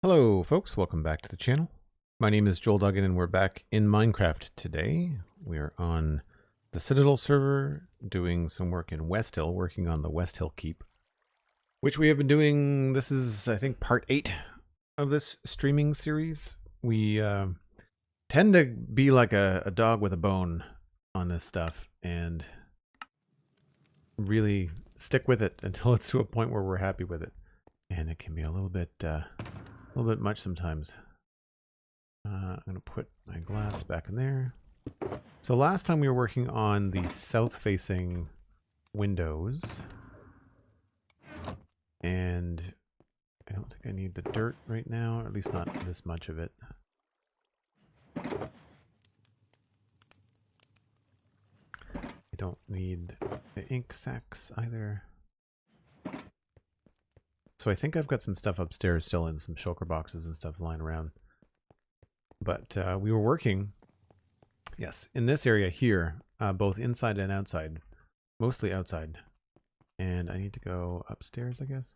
Hello folks, welcome back to the channel. My name is Joel Duggan and we're back in Minecraft today. We are on the Citadel server doing some work in Westhill, working on the Westhill keep, which we have been doing. This is, I think, part 8 of this streaming series. We tend to be like a dog with a bone on this stuff and really stick with it until it's to a point where we're happy with it. And it can be a little bit much sometimes. I'm going to put my glass back in there. So last time we were working on the south-facing windows. And I don't think I need the dirt right now, or at least not this much of it. I don't need the ink sacks either. So I think I've got some stuff upstairs still in some shulker boxes and stuff lying around. But we were working, yes, in this area here, both inside and outside, mostly outside. And I need to go upstairs, I guess,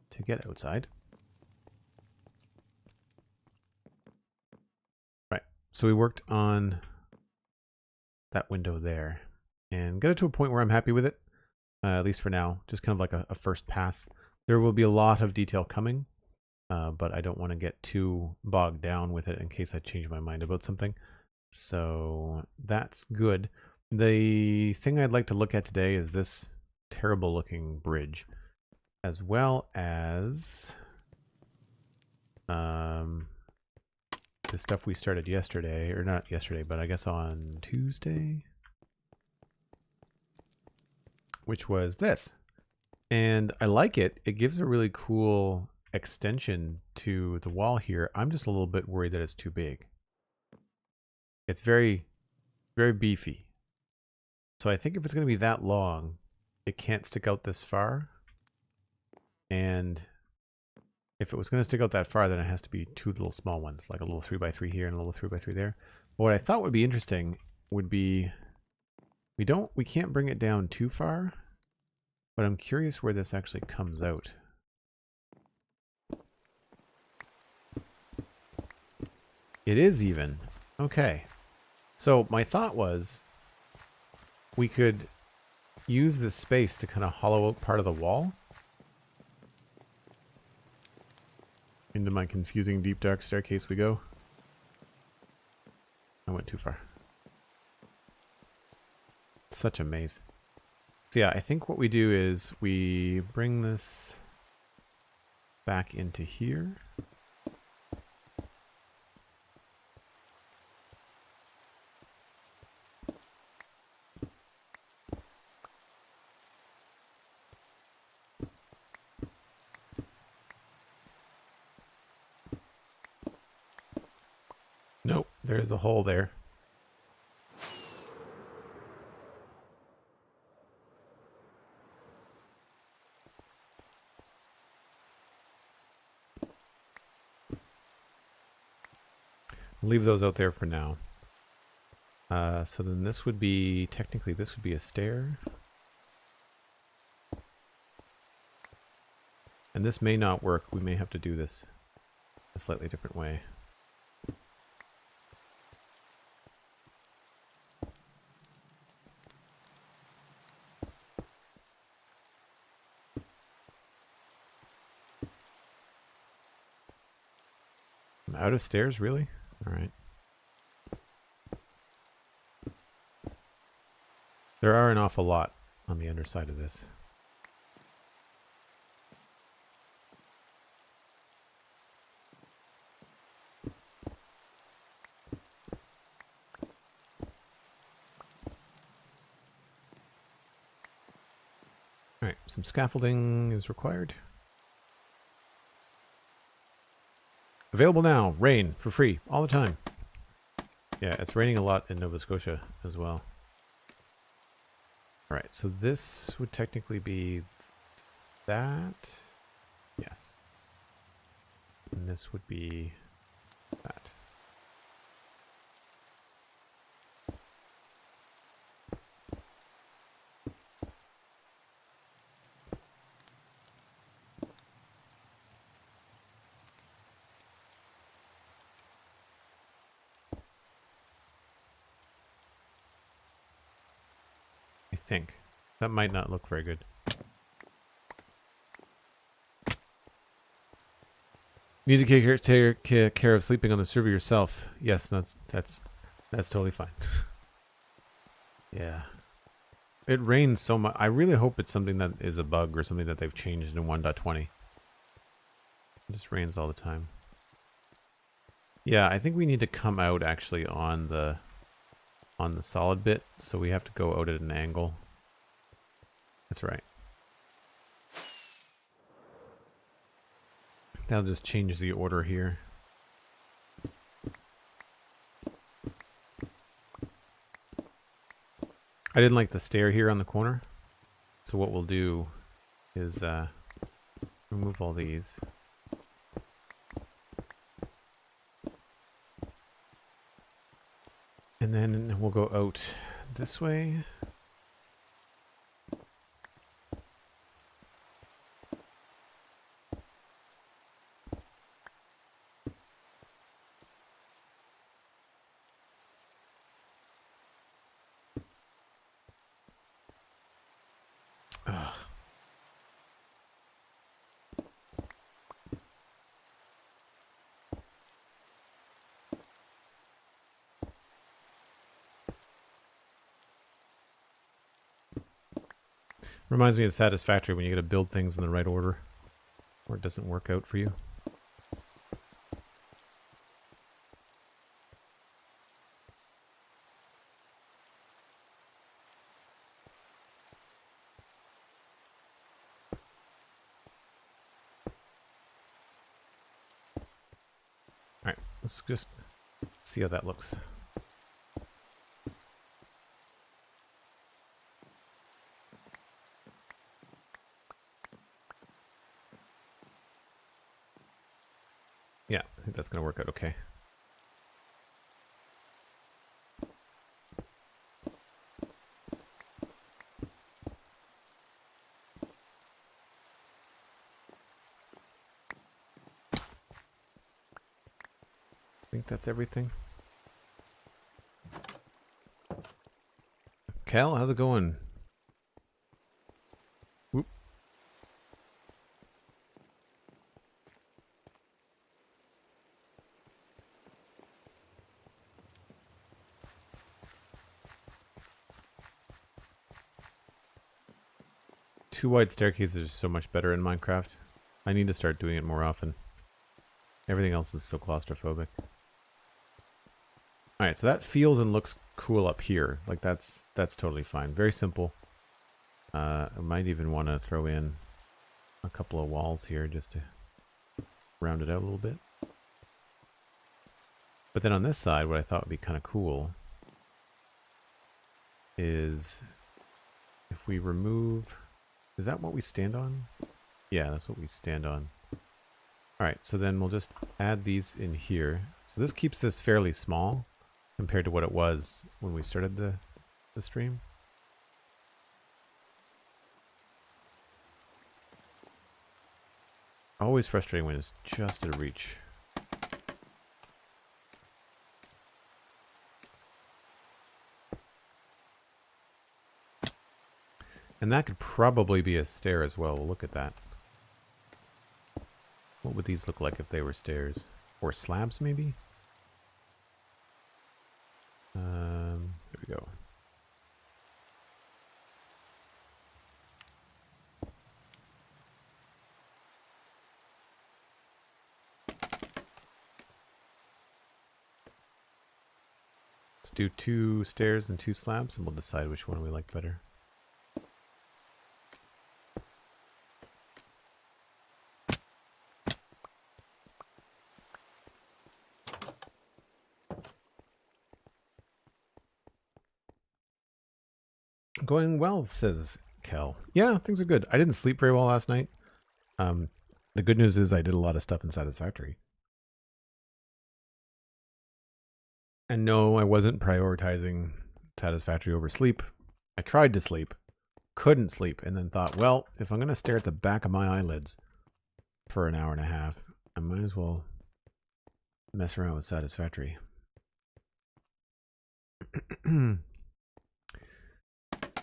to get outside. Right, so we worked on that window there and got it to a point where I'm happy with it. At least for now, just kind of like a first pass. There will be a lot of detail coming, but I don't want to get too bogged down with it in case I change my mind about something. So that's good. The thing I'd like to look at today is this terrible looking bridge, as well as the stuff we started yesterday, or not yesterday, but I guess on Tuesday, which was this. And I like it. It gives a really cool extension to the wall here. I'm just a little bit worried that it's too big. It's very, very beefy. So I think if it's going to be that long, it can't stick out this far. And if it was going to stick out that far, then it has to be two little small ones, like a little 3x3 here and a little 3x3 there. But what I thought would be interesting would be we can't bring it down too far, but I'm curious where this actually comes out. It is even. Okay. So my thought was we could use this space to kind of hollow out part of the wall. Into my confusing deep dark staircase we go. I went too far. Such a maze. So yeah, I think what we do is we bring this back into here. Nope, there's the hole there. Leave those out there for now. So then this would be, technically this would be a stair. And this may not work. We may have to do this a slightly different way. I'm out of stairs, really? All right. There are an awful lot on the underside of this. All right, some scaffolding is required. Available now. Rain for free all the time. Yeah, it's raining a lot in Nova Scotia as well. All right, so this would technically be that. Yes. And this would be that. think. That might not look very good. You need to take care of sleeping on the server yourself. Yes, that's totally fine. Yeah. It rains so much. I really hope it's something that is a bug or something that they've changed in 1.20. It just rains all the time. Yeah, I think we need to come out actually on the solid bit, so we have to go out at an angle. That's right. That'll just change the order here. I didn't like the stair here on the corner. So what we'll do is remove all these. And then we'll go out this way. Ugh. Reminds me of Satisfactory when you gotta build things in the right order, or it doesn't work out for you. Alright, let's just see how that looks. Yeah, I think that's going to work out okay. I think that's everything. Cal, how's it going? Whoop. Two wide staircases are so much better in Minecraft. I need to start doing it more often. Everything else is so claustrophobic. Alright, so that feels and looks cool up here. Like that's totally fine. Very simple. I might even want to throw in a couple of walls here just to round it out a little bit. But then on this side, what I thought would be kind of cool is if we remove... Is that what we stand on? Yeah, that's what we stand on. Alright, so then we'll just add these in here. So this keeps this fairly small compared to what it was when we started the stream. Always frustrating when it's just a reach. And that could probably be a stair as well. We'll look at that. What would these look like if they were stairs? Or slabs, maybe? There we go. Let's do 2 stairs and 2 slabs, and we'll decide which one we like better. Going well, says Kel. Yeah, things are good. I didn't sleep very well last night. The good news is I did a lot of stuff in Satisfactory. And no, I wasn't prioritizing Satisfactory over sleep. I tried to sleep, couldn't sleep, and then thought, well, if I'm going to stare at the back of my eyelids for an hour and a half, I might as well mess around with Satisfactory.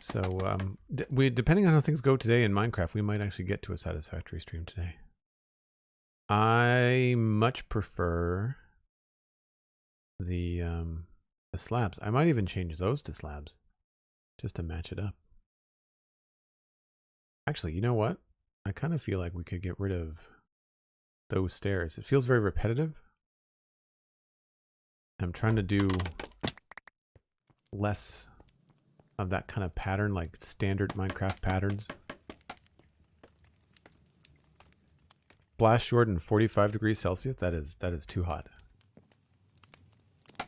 So depending on how things go today in Minecraft, we might actually get to a satisfactory stream today. I much prefer the slabs. I might even change those to slabs just to match it up. Actually, you know what? I kind of feel like we could get rid of those stairs. It feels very repetitive. I'm trying to do less of that kind of pattern, like standard Minecraft patterns. Blast Jordan, 45 degrees Celsius. That is too hot.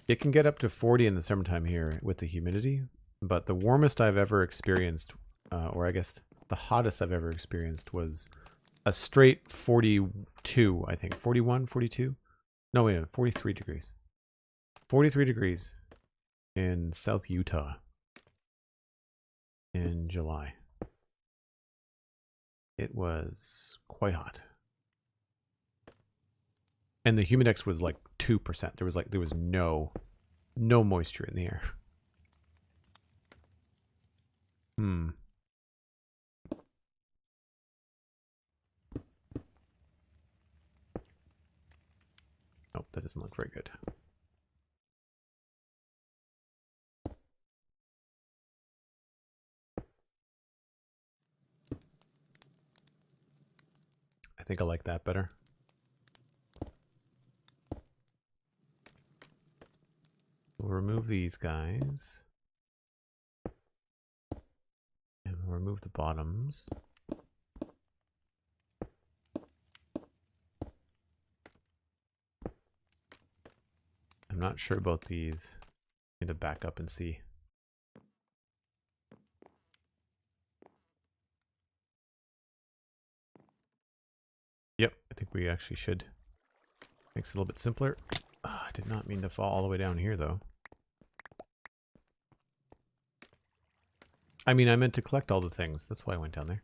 It can get up to 40 in the summertime here with the humidity, but the warmest I've ever experienced, or I guess the hottest I've ever experienced, was a straight 42, I think. 41, 42? No, wait, 43 degrees. 43 degrees in South Utah in July. It was quite hot. And the humidex was like 2%. There was no moisture in the air. Nope, that doesn't look very good. I think I like that better. We'll remove these guys. And we'll remove the bottoms. I'm not sure about these. Need to back up and see. Yep, I think we actually should. Makes it a little bit simpler. Oh, I did not mean to fall all the way down here, though. I mean, I meant to collect all the things. That's why I went down there.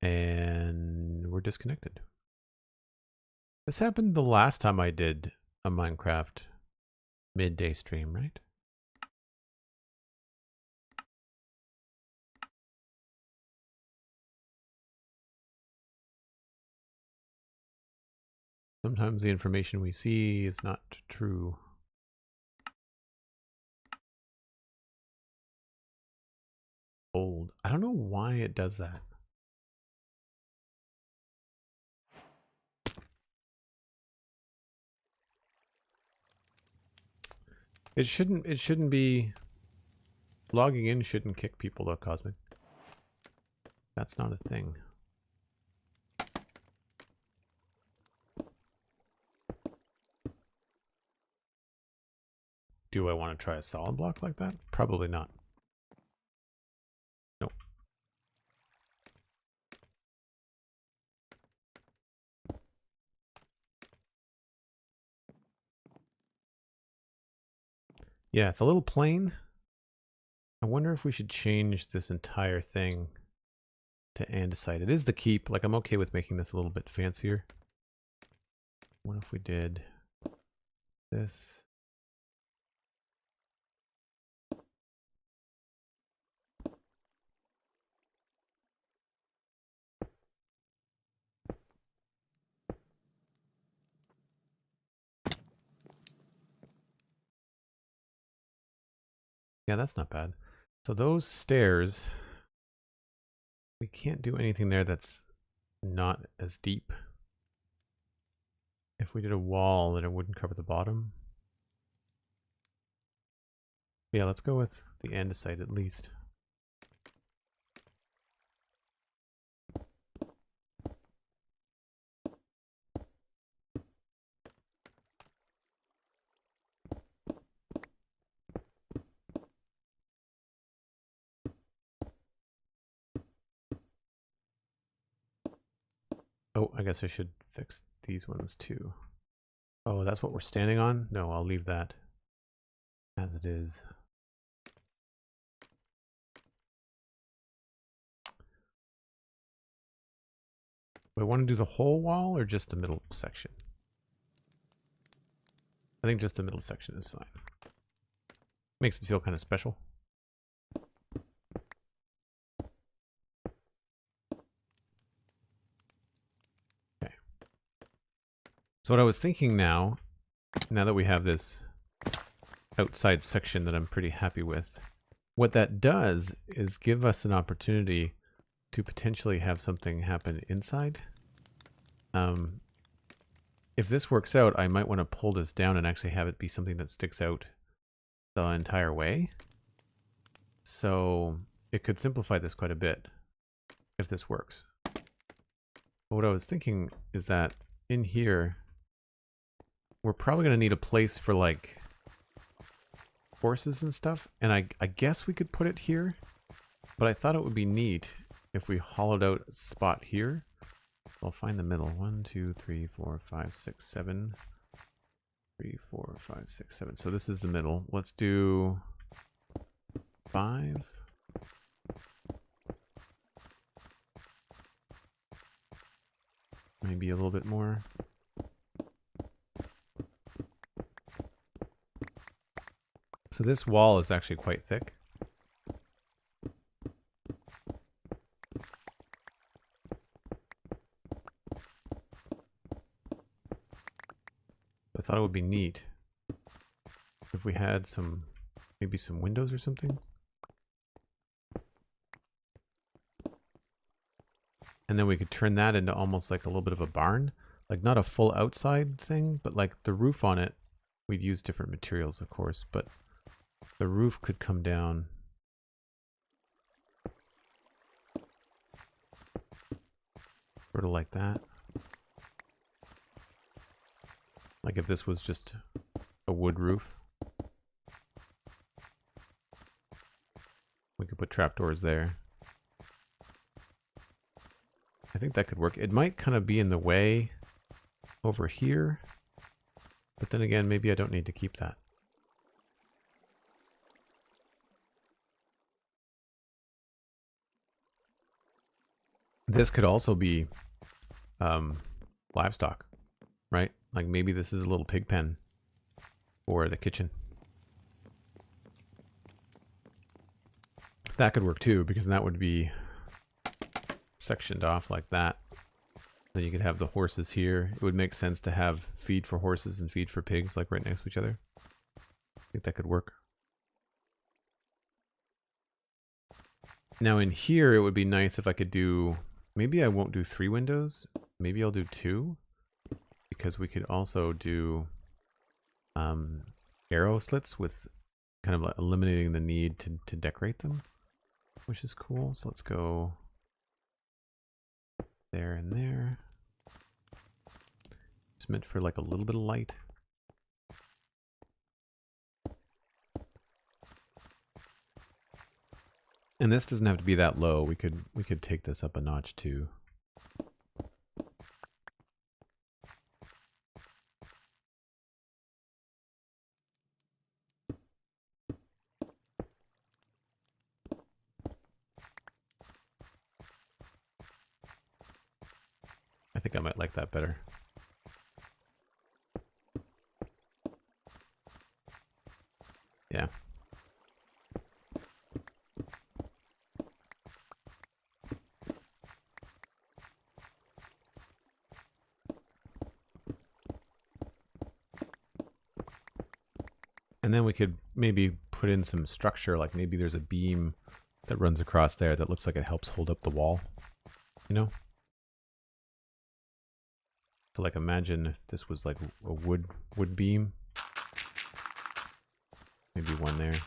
And we're disconnected. This happened the last time I did a Minecraft midday stream, right? Sometimes the information we see is not true. Old. I don't know why it does that. It shouldn't be. Logging in shouldn't kick people though, Cosmic. That's not a thing. Do I want to try a solid block like that? Probably not. Nope. Yeah, it's a little plain. I wonder if we should change this entire thing to andesite. It is the keep. Like, I'm okay with making this a little bit fancier. What if we did this? Yeah, that's not bad. So those stairs, we can't do anything there that's not as deep. If we did a wall, then it wouldn't cover the bottom. Yeah, let's go with the andesite at least. Oh, I guess I should fix these ones too. Oh, that's what we're standing on? No, I'll leave that as it is. Do I want to do the whole wall or just the middle section? I think just the middle section is fine. Makes it feel kind of special. Okay. So what I was thinking now that we have this outside section that I'm pretty happy with, what that does is give us an opportunity to potentially have something happen inside. If this works out, I might want to pull this down and actually have it be something that sticks out the entire way. So it could simplify this quite a bit if this works. But what I was thinking is that in here, we're probably going to need a place for like horses and stuff. And I guess we could put it here, but I thought it would be neat if we hollowed out a spot here. I'll find the middle. 1, 2, 3, 4, 5, 6, 7. 3, 4, 5, 6, 7. So this is the middle. Let's do 5. Maybe a little bit more. So this wall is actually quite thick. I thought it would be neat if we had some, maybe some windows or something. And then we could turn that into almost like a little bit of a barn. Like not a full outside thing, but like the roof on it, we'd use different materials, of course, but the roof could come down sort of like that. Like if this was just a wood roof, we could put trapdoors there. I think that could work. It might kind of be in the way over here, but then again, maybe I don't need to keep that. This could also be livestock, right? Like maybe this is a little pig pen for the kitchen. That could work too, because that would be sectioned off like that. Then you could have the horses here. It would make sense to have feed for horses and feed for pigs like right next to each other. I think that could work. Now in here, it would be nice if I could do, maybe I won't do 3 windows. Maybe I'll do 2. Because we could also do arrow slits with kind of eliminating the need to decorate them, which is cool. So let's go there and there. It's meant for like a little bit of light. And this doesn't have to be that low. We could take this up a notch too. I think I might like that better. Yeah. And then we could maybe put in some structure, like maybe there's a beam that runs across there that looks like it helps hold up the wall, you know? So like imagine if this was like a wood beam. Maybe one there.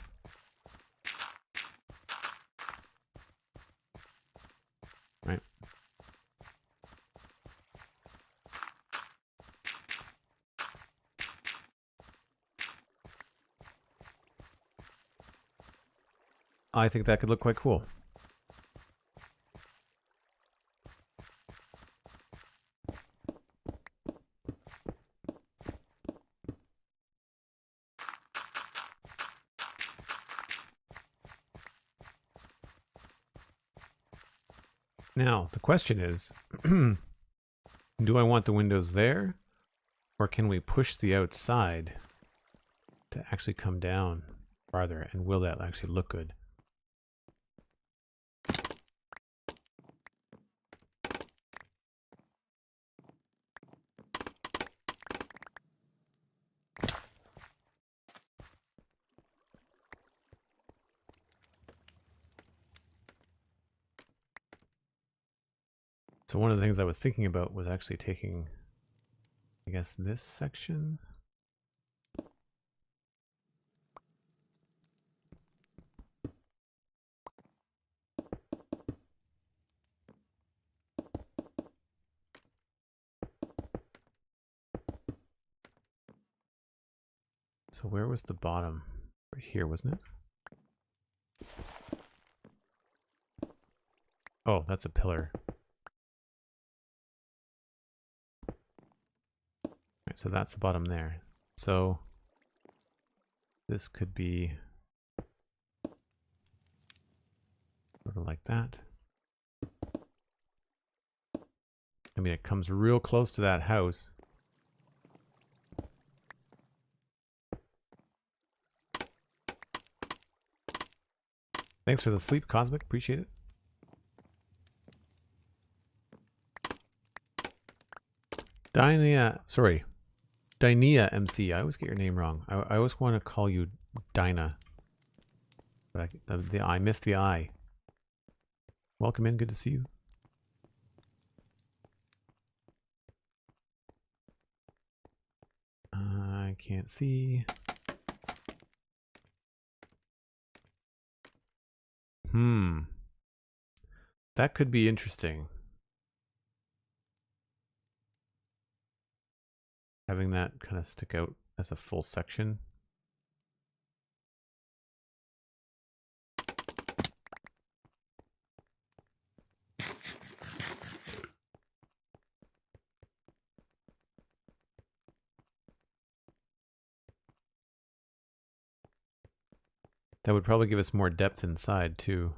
Right. I think that could look quite cool. Now, the question is, do I want the windows there? Or can we push the outside to actually come down farther, and will that actually look good? So one of the things I was thinking about was actually taking, I guess, this section. So where was the bottom? Right here, wasn't it? Oh, that's a pillar. Right, so that's the bottom there. So this could be sort of like that. I mean, it comes real close to that house. Thanks for the sleep, Cosmic. Appreciate it. Dinah MC. I always get your name wrong. I always want to call you Dinah. But I missed the I. Welcome in. Good to see you. I can't see. That could be interesting. Having that kind of stick out as a full section. That would probably give us more depth inside too.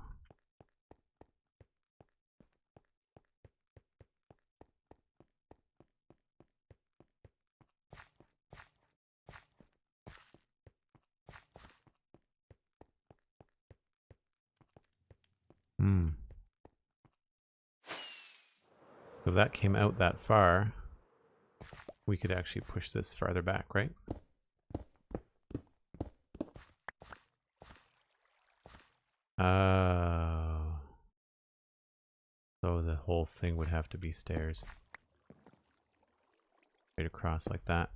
So if that came out that far, we could actually push this farther back, right? So the whole thing would have to be stairs. Straight across like that.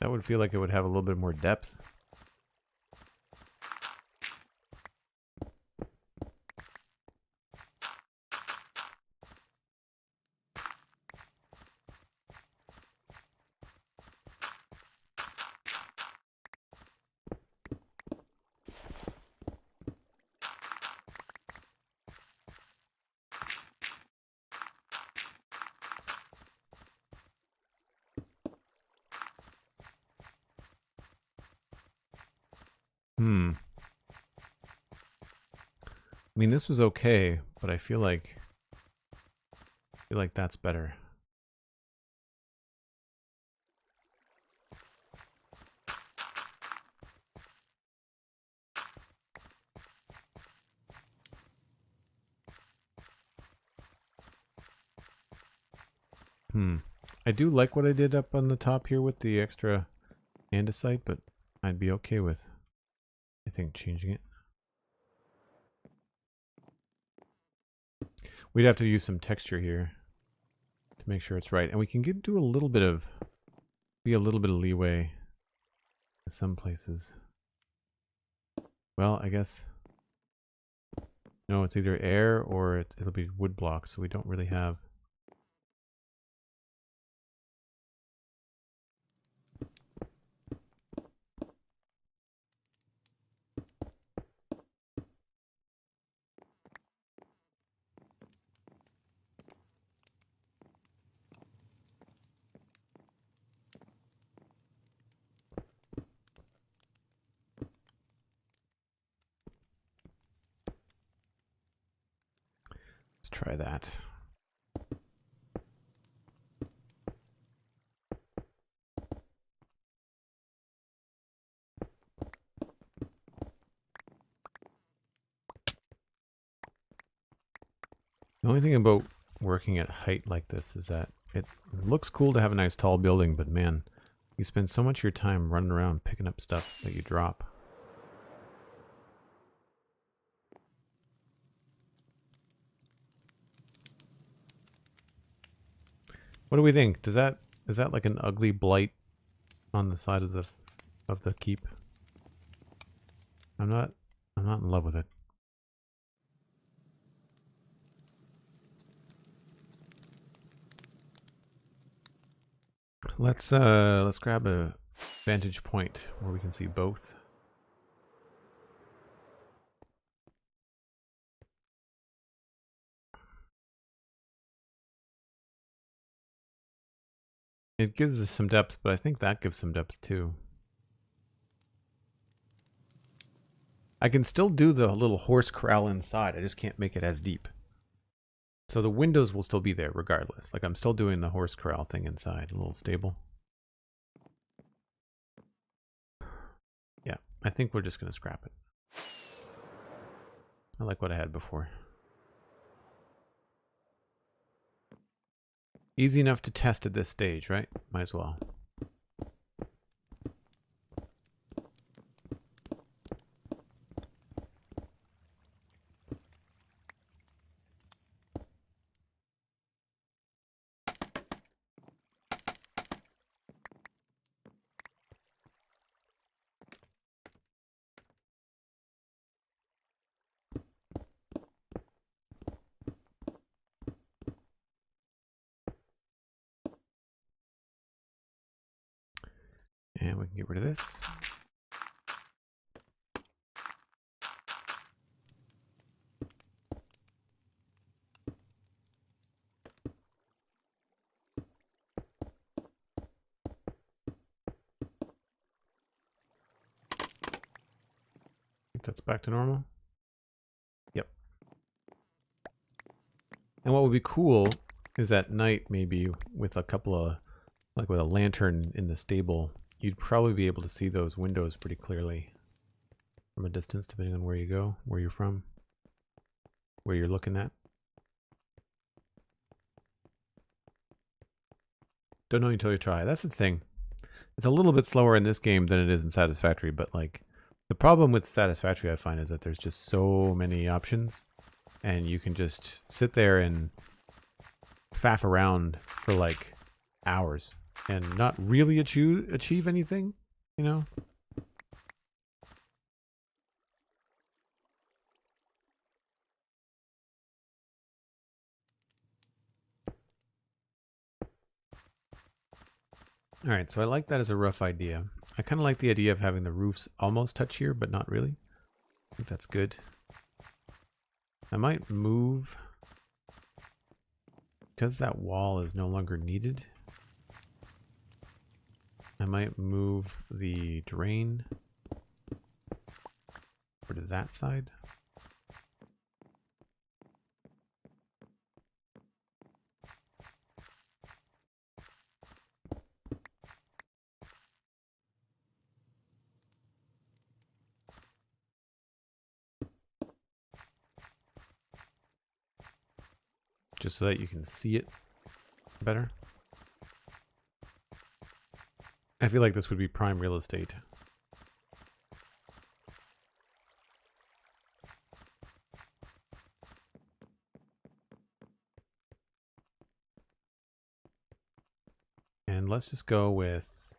That would feel like it would have a little bit more depth. I mean, this was okay, but I feel like that's better. I do like what I did up on the top here with the extra andesite, but I'd be okay with, I think, changing it. We'd have to use some texture here to make sure it's right. And we can do a little bit of, leeway in some places. Well, I guess, no, it's either air or it'll be wood block, so we don't really have. Let's try that. The only thing about working at height like this is that it looks cool to have a nice tall building, but man, you spend so much of your time running around picking up stuff that you drop. What do we think? Is that like an ugly blight on the side of the keep? I'm not in love with it. Let's grab a vantage point where we can see both. It gives us some depth, but I think that gives some depth too. I can still do the little horse corral inside. I just can't make it as deep. So the windows will still be there regardless. Like I'm still doing the horse corral thing inside, a little stable. Yeah, I think we're just going to scrap it. I like what I had before. Easy enough to test at this stage, right? Might as well. And we can get rid of this. I think that's back to normal. Yep. And what would be cool is at night, maybe with a couple of, like with a lantern in the stable, you'd probably be able to see those windows pretty clearly from a distance, depending on where you go, where you're from, where you're looking at. Don't know until you try. That's the thing. It's a little bit slower in this game than it is in Satisfactory, but like the problem with Satisfactory I find is that there's just so many options and you can just sit there and faff around for like hours and not really achieve anything, you know? All right, so I like that as a rough idea. I kind of like the idea of having the roofs almost touch here, but not really. I think that's good. I might move, because that wall is no longer needed, I might move the drain over to that side. Just so that you can see it better. I feel like this would be prime real estate. And let's just go with,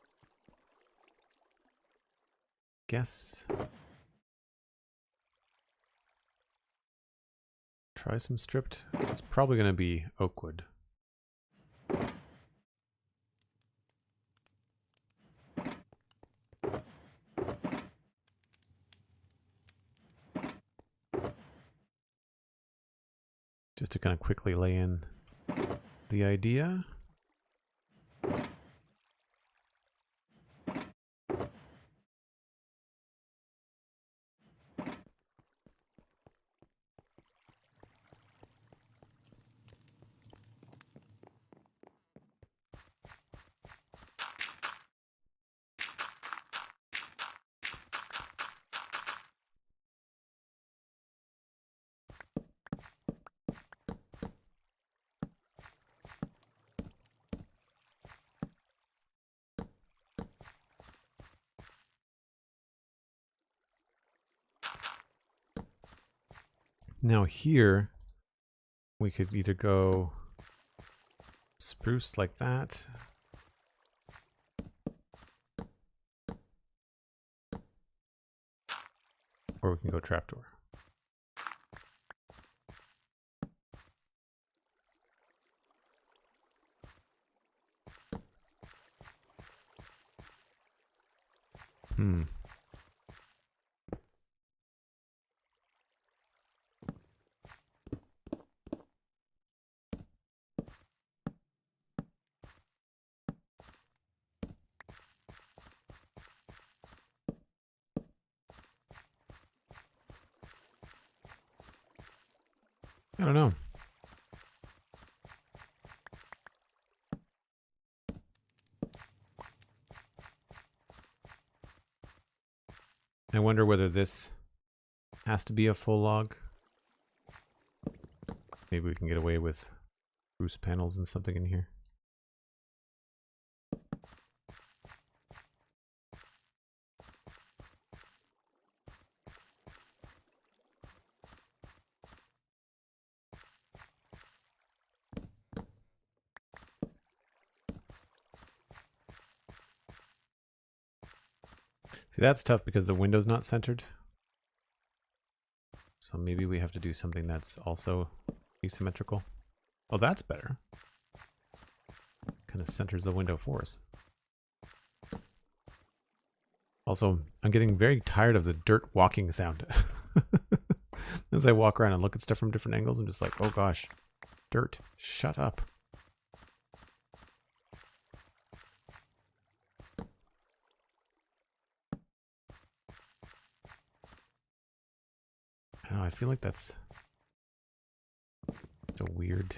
guess, try some stripped. It's probably going to be oak wood. Just to kind of quickly lay in the idea. Now here, we could either go spruce like that. Or we can go trapdoor. I don't know. I wonder whether this has to be a full log. Maybe we can get away with spruce panels and something in here. See, that's tough because the window's not centered. So maybe we have to do something that's also asymmetrical. Oh, that's better. Kind of centers the window for us. Also, I'm getting very tired of the dirt walking sound. As I walk around and look at stuff from different angles, I'm just like, oh gosh, dirt, shut up. Oh, I feel like that's a weird.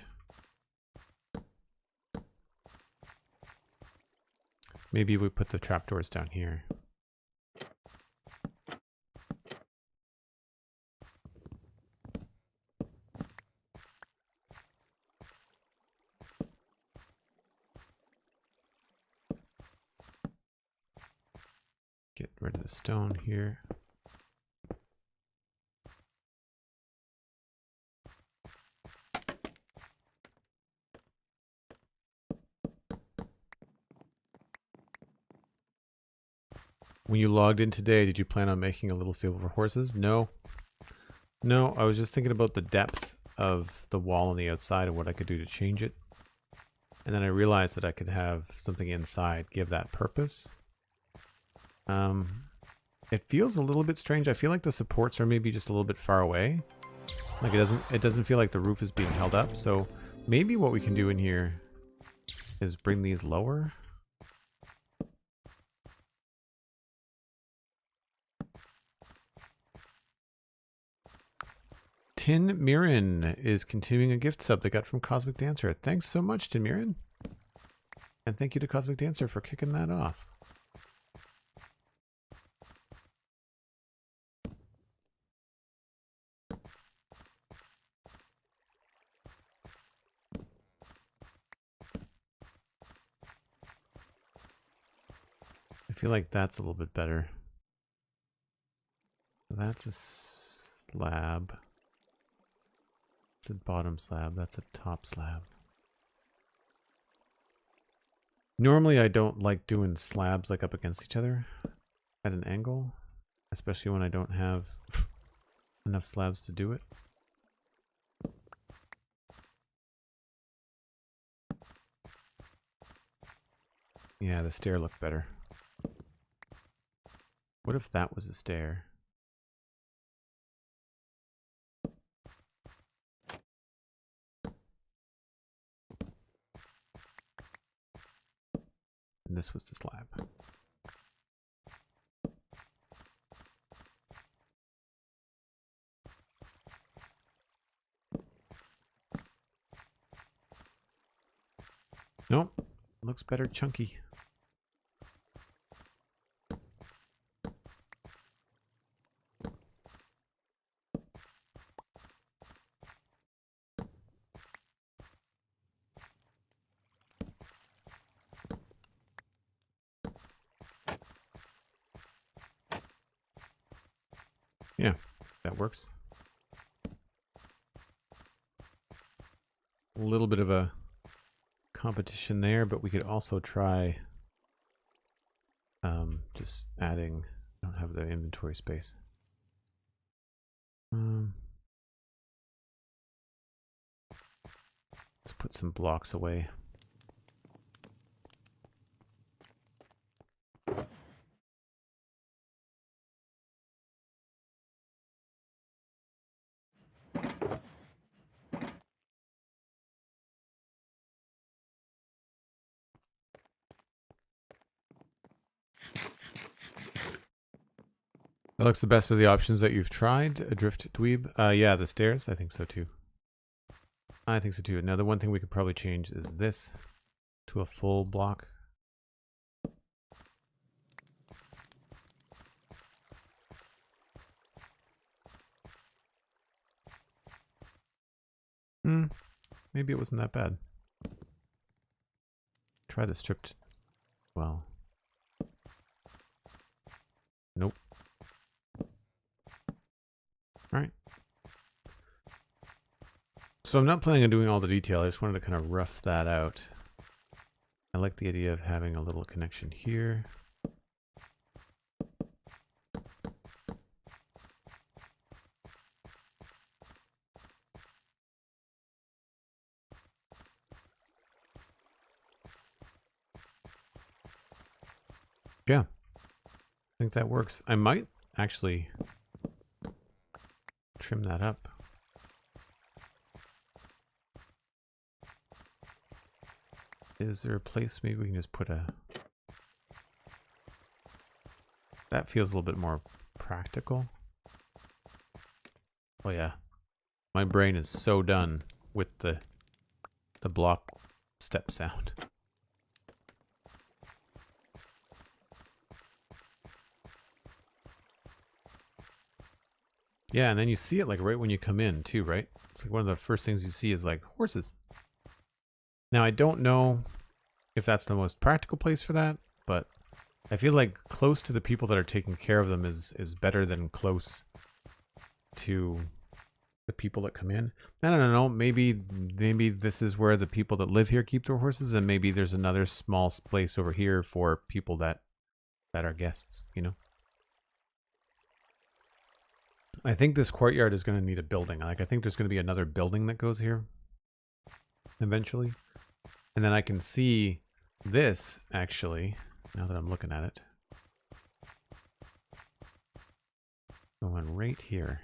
Maybe we put the trapdoors down here. Get rid of the stone here. When you logged in today, did you plan on making a little stable for horses? No. No, I was just thinking about the depth of the wall on the outside and what I could do to change it. And then I realized that I could have something inside give that purpose. It feels a little bit strange. I feel like the supports are maybe just a little bit far away. Like it doesn't feel like the roof is being held up. So maybe what we can do in here is bring these lower. Tin Mirren is continuing a gift sub they got from Cosmic Dancer. Thanks so much, Tin Mirren. And thank you to Cosmic Dancer for kicking that off. I feel like that's a little bit better. That's a slab. It's a bottom slab. That's a top slab. Normally I don't like doing slabs like up against each other at an angle, especially when I don't have enough slabs to do it. Yeah, the stair looked better. What if that was a stair? And this was the slab. Nope. Looks better chunky. Yeah, that works. a little bit of a competition there, but we could also try just adding. I don't have the inventory space. Let's put some blocks away. That looks the best of the options that you've tried. Adrift Dweeb. Yeah, the stairs. I think so too. I think so too. Now the one thing we could probably change is this to a full block. Maybe it wasn't that bad. Try the stripped. Well. Nope. Alright. So I'm not planning on doing all the detail. I just wanted to kind of rough that out. I like the idea of having a little connection here. Yeah, I think that works. I might actually trim that up. Is there a place maybe we can just put a... That feels a little bit more practical. Oh yeah. My brain is so done with the block step sound. Yeah, and then you see it like right when you come in too, right? It's like one of the first things you see is like horses. Now I don't know if that's the most practical place for that, but I feel like close to the people that are taking care of them is better than close to the people that come in. I don't know, maybe this is where the people that live here keep their horses, and maybe there's another small place over here for people that are guests, you know? I think this courtyard is going to need a building. Like, I think there's going to be another building that goes here eventually. And then I can see this, actually, now that I'm looking at it, going right here.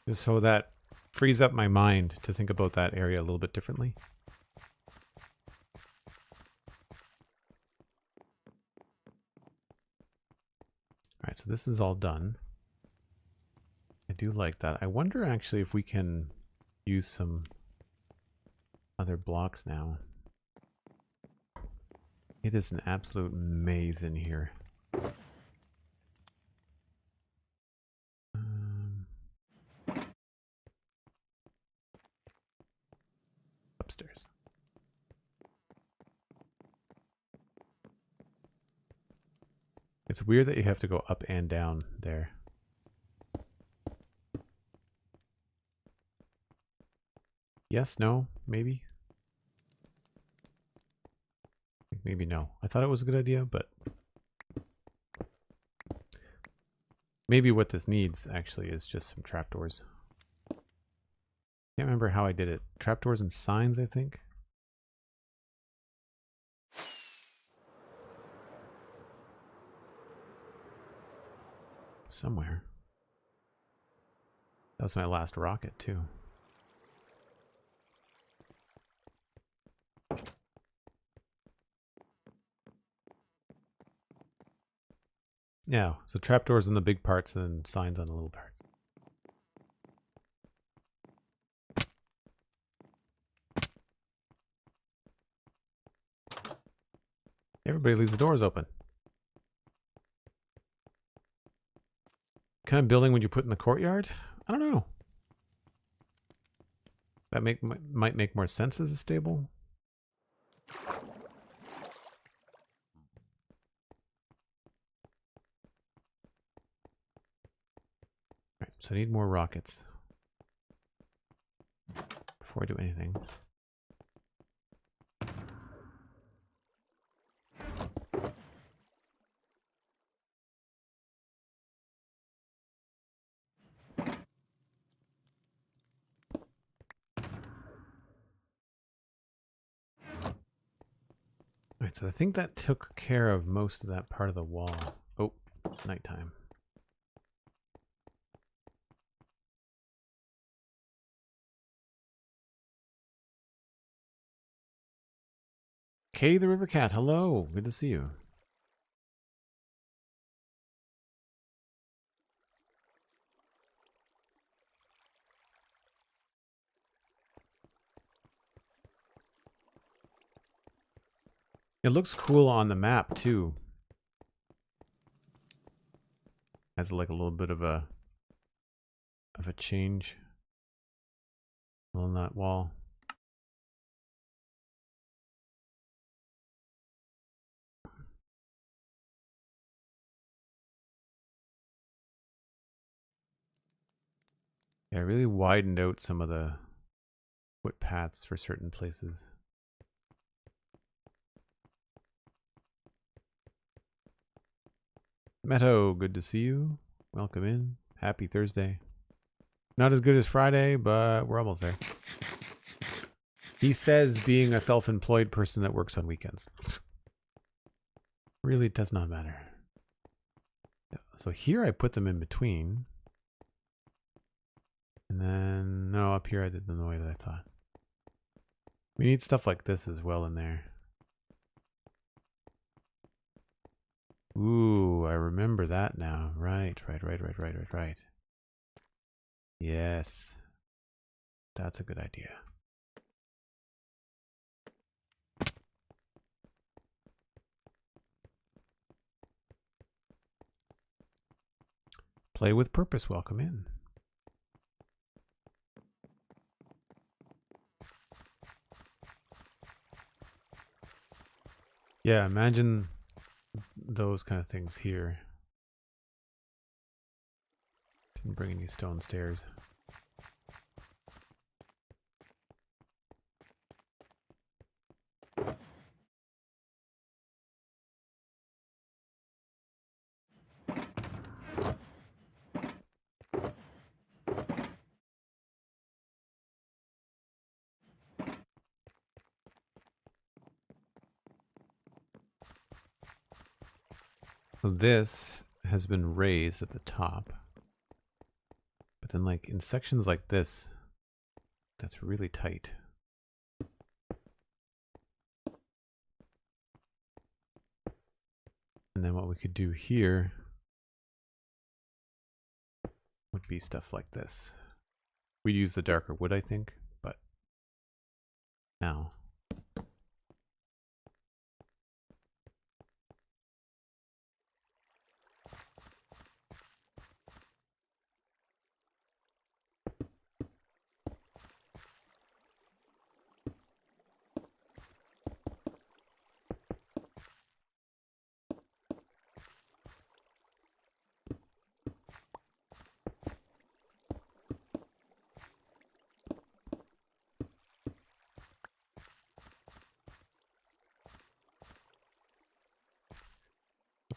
Just so that frees up my mind to think about that area a little bit differently. Alright, so this is all done. I do like that. I wonder actually if we can use some other blocks now. It is an absolute maze in here. Upstairs. It's weird that you have to go up and down there. Yes, no, maybe? Maybe no. I thought it was a good idea, but maybe what this needs actually is just some trapdoors. Can't remember how I did it. Trapdoors and signs, I think. Somewhere. That was my last rocket, too. Yeah, so trapdoors on the big parts and then signs on the little parts. Everybody leaves the doors open. What kind of building would you put in the courtyard? I don't know. That might make more sense as a stable. Right, so I need more rockets before I do anything. Alright, so I think that took care of most of that part of the wall. Oh, it's nighttime. Kay the River Cat, hello. Good to see you. It looks cool on the map too. Has like a little bit of a change on that wall. Yeah, I really widened out some of the footpaths for certain places. Meadow, good to see you. Welcome in. Happy Thursday. Not as good as Friday, but we're almost there. He says being a self-employed person that works on weekends. Really does not matter. So here I put them in between. And then, no, up here I did them the way that I thought. We need stuff like this as well in there. Ooh, I remember that now. Right. Yes. That's a good idea. Play with purpose. Welcome in. Yeah, imagine those kind of things here. Didn't bring any stone stairs. So this has been raised at the top. But then like in sections like this, that's really tight. And then what we could do here would be stuff like this. We use the darker wood, I think, but now.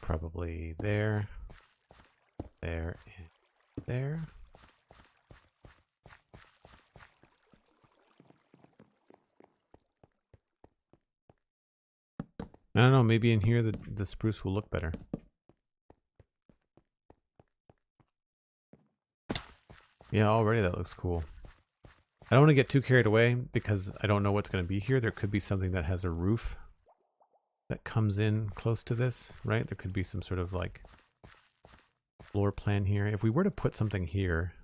Probably there, there, and there. I don't know, maybe in here the spruce will look better. Yeah, already that looks cool. I don't want to get too carried away because I don't know what's going to be here. There could be something that has a roof that comes in close to this, right? There could be some sort of like floor plan here. If we were to put something here,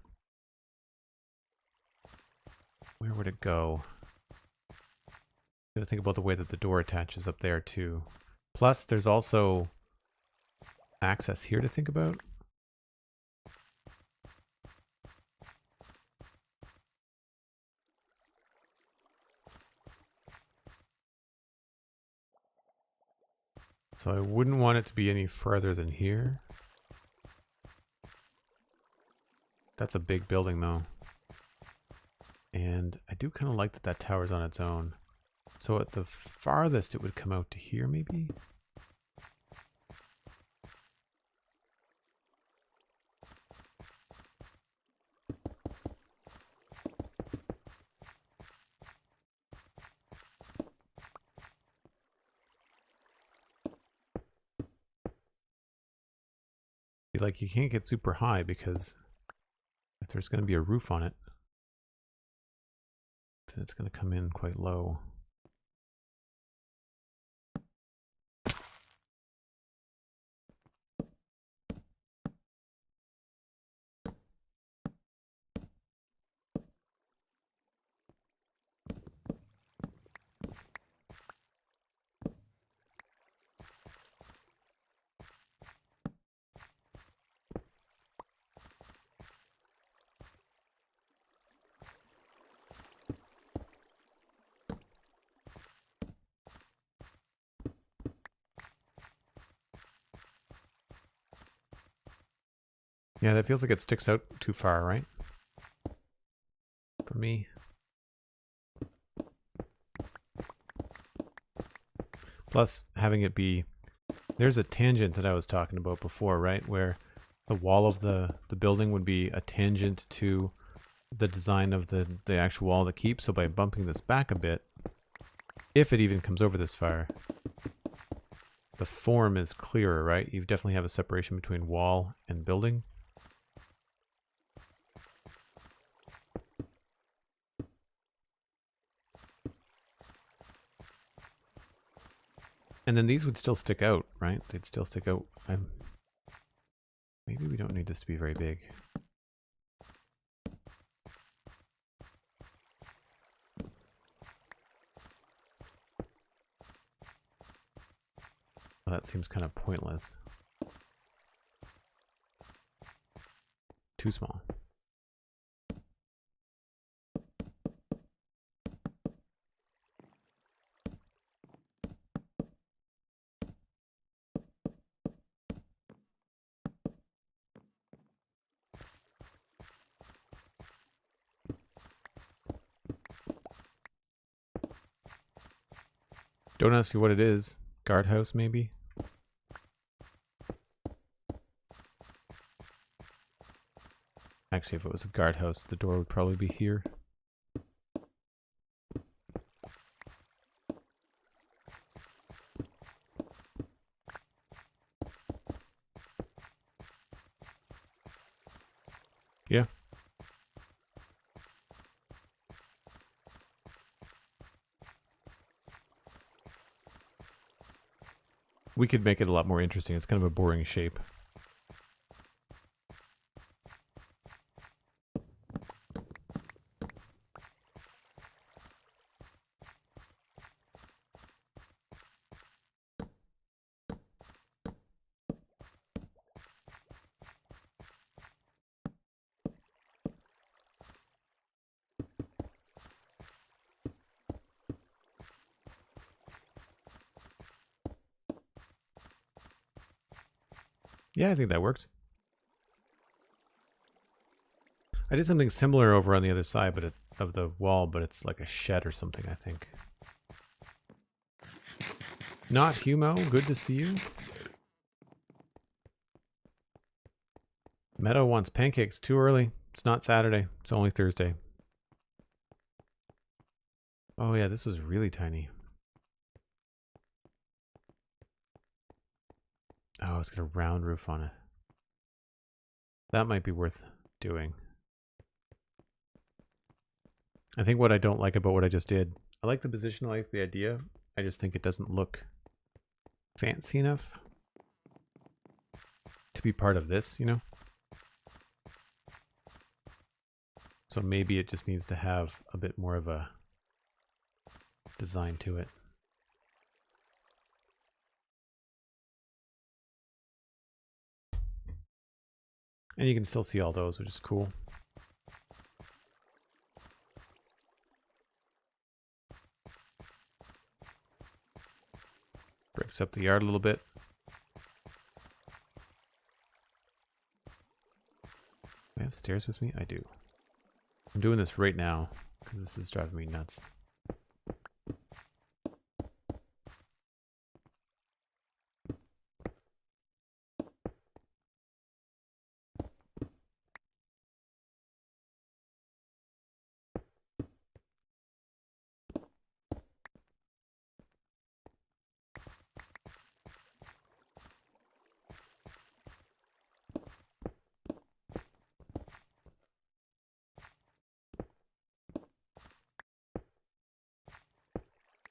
where would it go? Gotta think about the way that the door attaches up there too. Plus, there's also access here to think about. So I wouldn't want it to be any further than here. That's a big building though. And I do kind of like that that tower's on its own. So at the farthest it would come out to here maybe? Like you can't get super high because if there's going to be a roof on it, then it's going to come in quite low. Yeah, that feels like it sticks out too far, right? For me. Plus, having it be... There's a tangent that I was talking about before, right? Where the wall of the building would be a tangent to the design of the actual wall of the keep. So by bumping this back a bit, if it even comes over this far, the form is clearer, right? You definitely have a separation between wall and building. And then these would still stick out, right? They'd still stick out. Maybe we don't need this to be very big. Well, that seems kind of pointless. Too small. Don't ask me what it is. Guardhouse, maybe? Actually, if it was a guardhouse, the door would probably be here. Yeah. We could make it a lot more interesting. It's kind of a boring shape. Yeah, I think that works. I did something similar over on the other side of the wall, but it's like a shed or something, I think. Not Humo, good to see you. Meadow wants pancakes too early. It's not Saturday, it's only Thursday. Oh yeah, this was really tiny. Oh, it's got a round roof on it. That might be worth doing. I think what I don't like about what I just did, I like the position, I like the idea. I just think it doesn't look fancy enough to be part of this, you know? So maybe it just needs to have a bit more of a design to it. And you can still see all those, which is cool. Breaks up the yard a little bit. Do I have stairs with me? I do. I'm doing this right now because this is driving me nuts.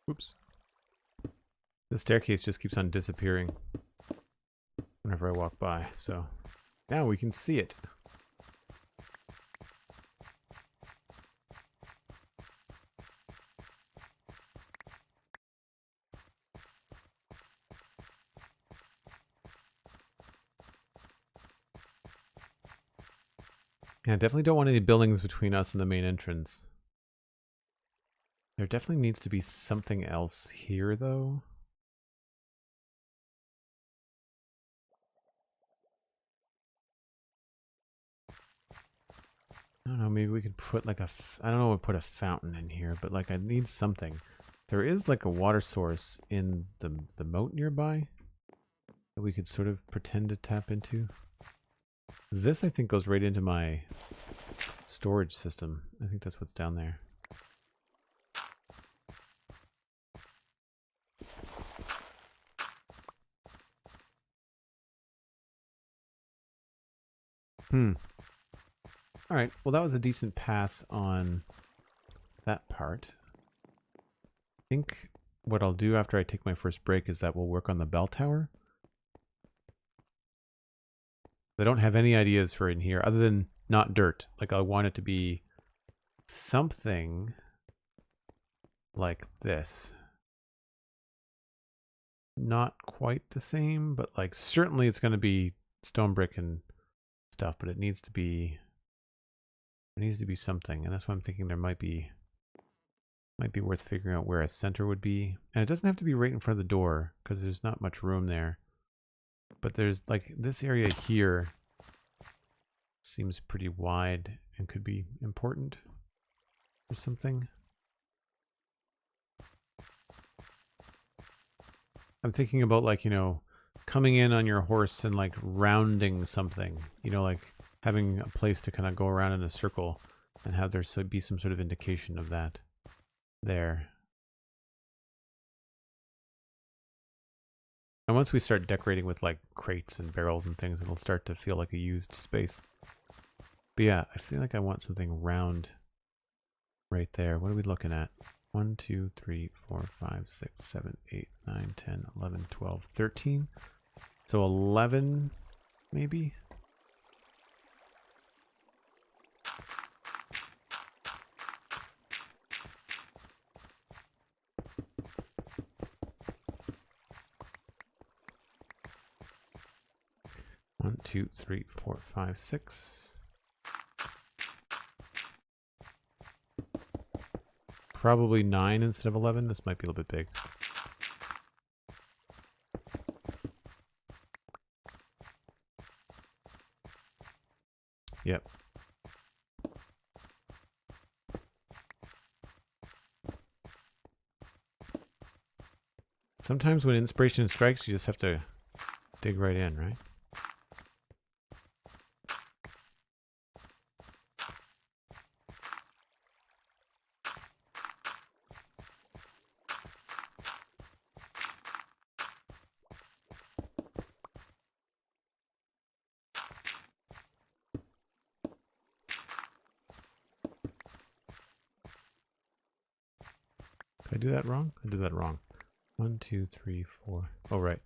Oops. The staircase just keeps on disappearing whenever I walk by, so now we can see it. Yeah, I definitely don't want any buildings between us and the main entrance. There definitely needs to be something else here, though. I don't know, maybe we could put like I don't know, we'll put a fountain in here, but like I need something. There is like a water source in the moat nearby that we could sort of pretend to tap into. This, I think, goes right into my storage system. I think that's what's down there. All right. Well, that was a decent pass on that part. I think what I'll do after I take my first break is that we'll work on the bell tower. I don't have any ideas for in here other than not dirt. Like I want it to be something like this. Not quite the same, but like certainly it's going to be stone brick and stuff, but it needs to be something, and that's why I'm thinking there might be worth figuring out where a center would be. And it doesn't have to be right in front of the door because there's not much room there. But there's like this area here seems pretty wide and could be important or something. I'm thinking about like, you know, coming in on your horse and like rounding something, you know, like having a place to kind of go around in a circle and have there be some sort of indication of that there. And once we start decorating with like crates and barrels and things, it'll start to feel like a used space. But yeah, I feel like I want something round right there. What are we looking at? 1, 2, 3, 4, 5, 6, 7, 8, 9, 10, 11, 12, 13. So 11, maybe? One, 2, 3, 4, 5, 6. Probably 9 instead of 11. This might be a little bit big. Yep. Sometimes when inspiration strikes, you just have to dig right in, right? Did I do that wrong? I did that wrong. 1, 2, 3, 4. Oh, right.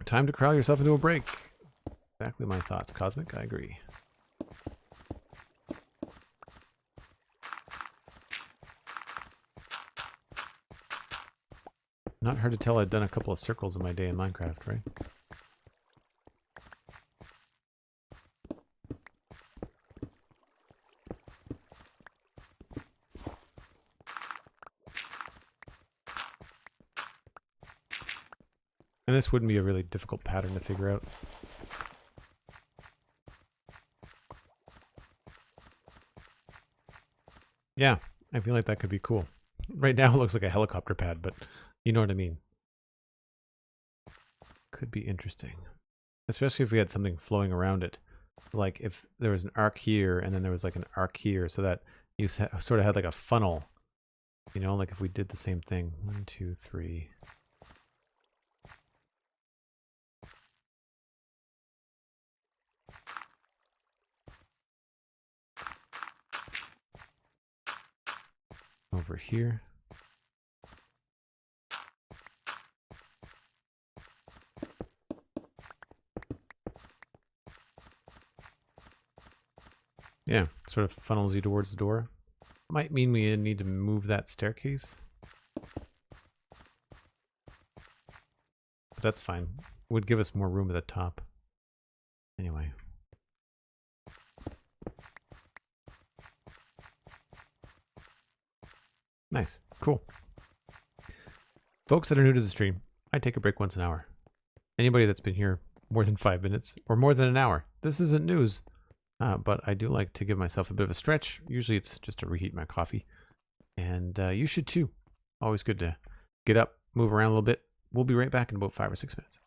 Time to corral yourself into a break. Exactly my thoughts, Cosmic. I agree. Not hard to tell I've done a couple of circles in my day in Minecraft, right? And this wouldn't be a really difficult pattern to figure out. Yeah, I feel like that could be cool. Right now it looks like a helicopter pad, but you know what I mean. Could be interesting. Especially if we had something flowing around it. Like if there was an arc here and then there was like an arc here, so that you sort of had like a funnel. You know, like if we did the same thing. 1, 2, 3. Over here. Yeah, sort of funnels you towards the door. Might mean we need to move that staircase. But that's fine. Would give us more room at the top. Anyway. Nice. Cool. Folks that are new to the stream, I take a break once an hour. Anybody that's been here more than 5 minutes or more than an hour, this isn't news. But I do like to give myself a bit of a stretch. Usually it's just to reheat my coffee. And you should too. Always good to get up, move around a little bit. We'll be right back in about 5 or 6 minutes.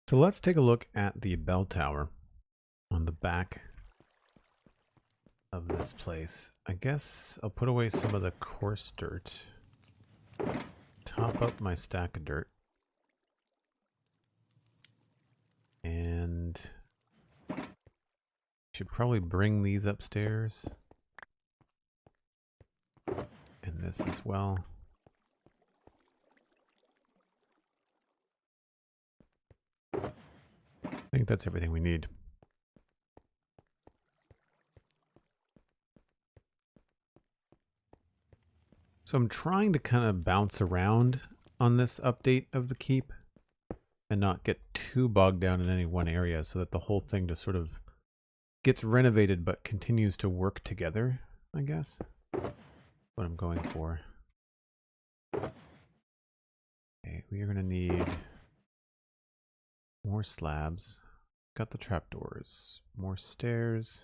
So let's take a look at the bell tower on the back of this place. I guess I'll put away some of the coarse dirt. Top up my stack of dirt. And should probably bring these upstairs. And this as well. I think that's everything we need. So I'm trying to kind of bounce around on this update of the keep and not get too bogged down in any one area so that the whole thing just sort of gets renovated but continues to work together, I guess. What I'm going for. Okay, we are going to need more slabs. Got the trapdoors. More stairs.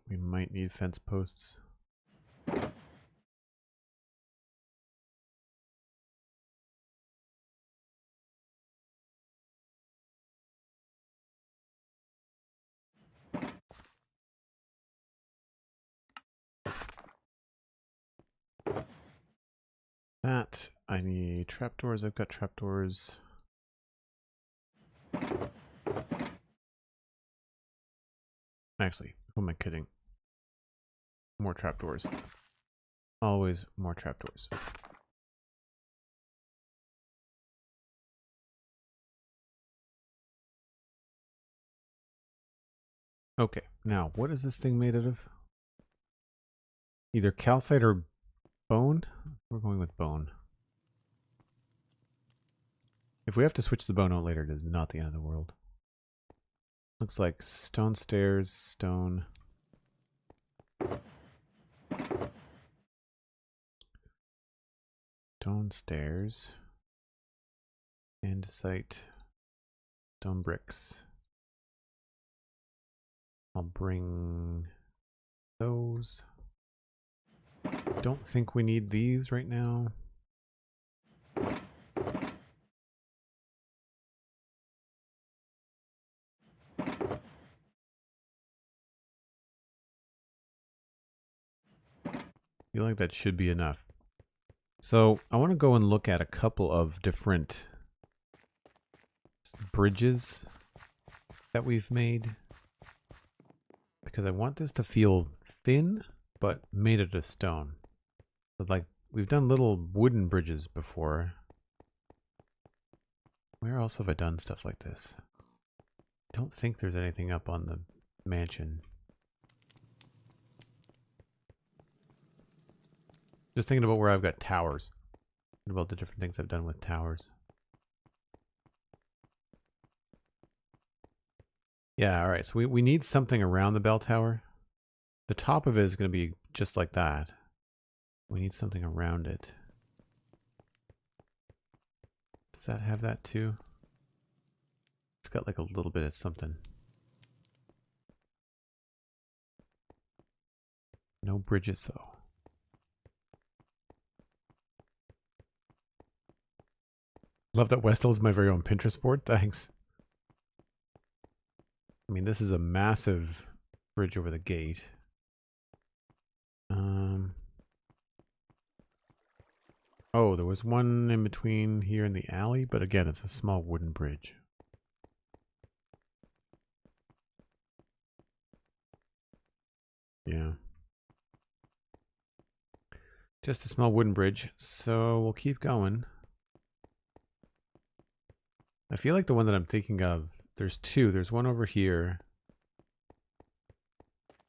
We might need fence posts. That, I need trapdoors. I've got trapdoors. Actually, who am I kidding? More trapdoors. Always more trapdoors. Okay, now what is this thing made out of? Either calcite or bone? We're going with bone. If we have to switch the bone out later, it is not the end of the world. Looks like stone stairs, stone. Stone stairs. Andesite. Stone bricks. I'll bring those. Don't think we need these right now. I feel like that should be enough. So I want to go and look at a couple of different bridges that we've made, because I want this to feel thin but made out of stone. But like, we've done little wooden bridges before. Where else have I done stuff like this? I don't think there's anything up on the mansion. Just thinking about where I've got towers. Thinking about the different things I've done with towers. Yeah, alright, so we need something around the bell tower. The top of it is going to be just like that. We need something around it. Does that have that too? It's got like a little bit of something. No bridges though. Love that Westhill is my very own Pinterest board. Thanks. I mean, this is a massive bridge over the gate. Oh, there was one in between here in the alley, but again, it's a small wooden bridge. Yeah. Just a small wooden bridge, so we'll keep going. I feel like the one that I'm thinking of, there's two. There's one over here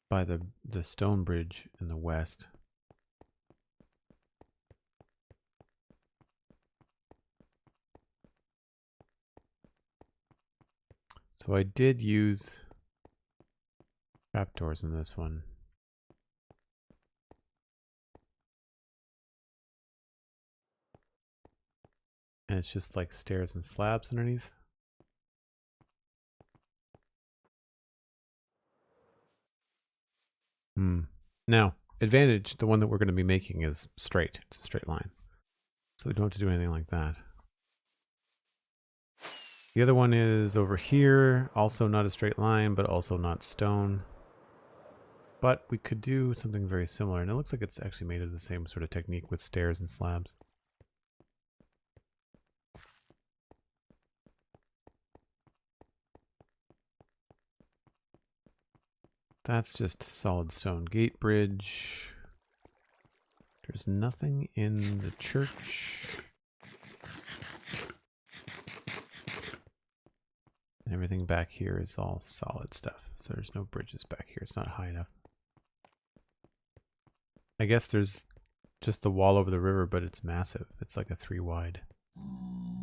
by the stone bridge in the west. So I did use trapdoors in this one. And it's just like stairs and slabs underneath. Now, advantage, the one that we're going to be making is straight. It's a straight line. So we don't have to do anything like that. The other one is over here, also not a straight line, but also not stone. But we could do something very similar, and it looks like it's actually made of the same sort of technique with stairs and slabs. That's just solid stone gate bridge. There's nothing in the church. And everything back here is all solid stuff. So there's no bridges back here. It's not high enough. I guess there's just the wall over the river, but it's massive. It's like a 3 wide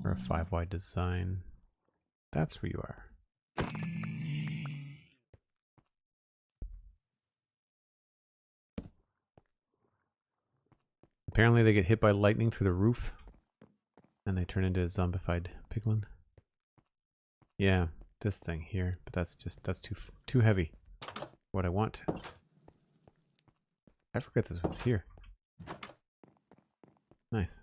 or a 5 wide design. That's where you are. Apparently they get hit by lightning through the roof and they turn into a zombified piglin. Yeah, this thing here, but that's too heavy. What I want. I forgot this was here. Nice.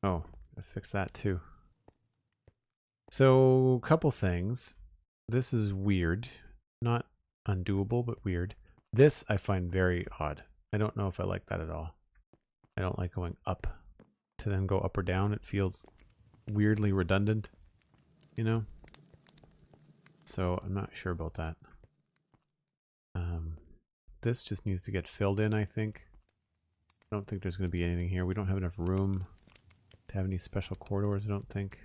Oh, gotta fix that too. So, couple things. This is weird. Not undoable, but weird. This I find very odd. I don't know if I like that at all. I don't like going up to then go up or down. It feels weirdly redundant, you know? So I'm not sure about that. This just needs to get filled in, I think. I don't think there's going to be anything here. We don't have enough room to have any special corridors, I don't think.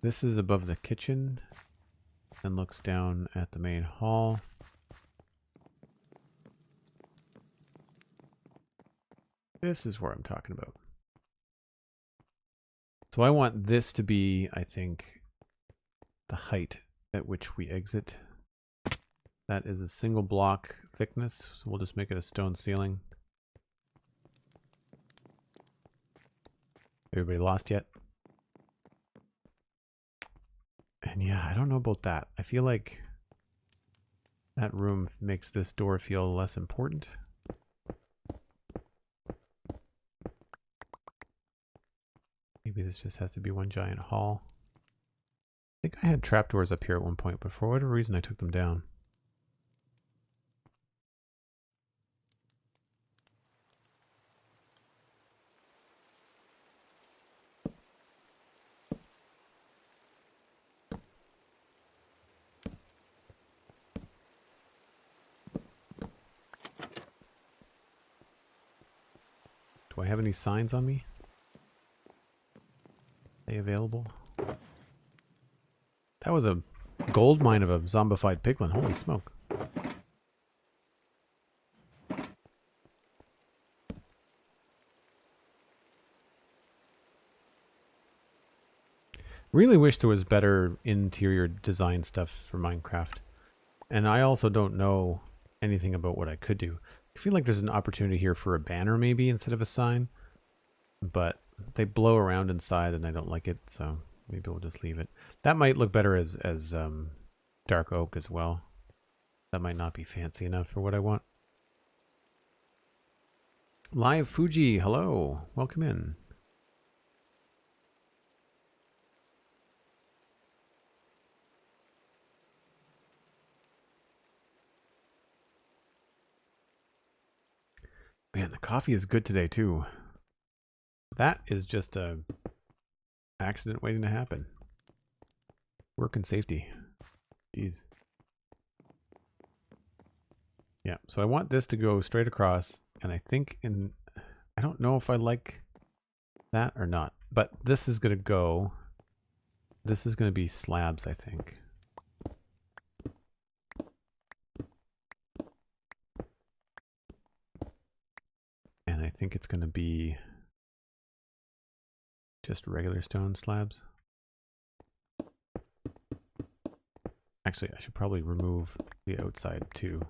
This is above the kitchen and looks down at the main hall. This is where I'm talking about. So I want this to be, I think, the height at which we exit. That is a single block thickness, so we'll just make it a stone ceiling. Everybody lost yet? And yeah, I don't know about that. I feel like that room makes this door feel less important. Maybe this just has to be one giant hall. I think I had trapdoors up here at one point, but for whatever reason I took them down. Do I have any signs on me? Are they available? That was a gold mine of a zombified piglin. Holy smoke. Really wish there was better interior design stuff for Minecraft. And I also don't know anything about what I could do. I feel like there's an opportunity here for a banner maybe instead of a sign. But they blow around inside and I don't like it, so maybe we'll just leave it. That might look better as dark oak as well. That might not be fancy enough for what I want. Live Fuji, hello. Welcome in. Man, the coffee is good today too. That is just a accident waiting to happen. Work and safety. Jeez. Yeah, so I want this to go straight across, and I think I don't know if I like that or not, but this is going to be slabs, I think. And I think it's going to be just regular stone slabs. Actually, I should probably remove the outside too.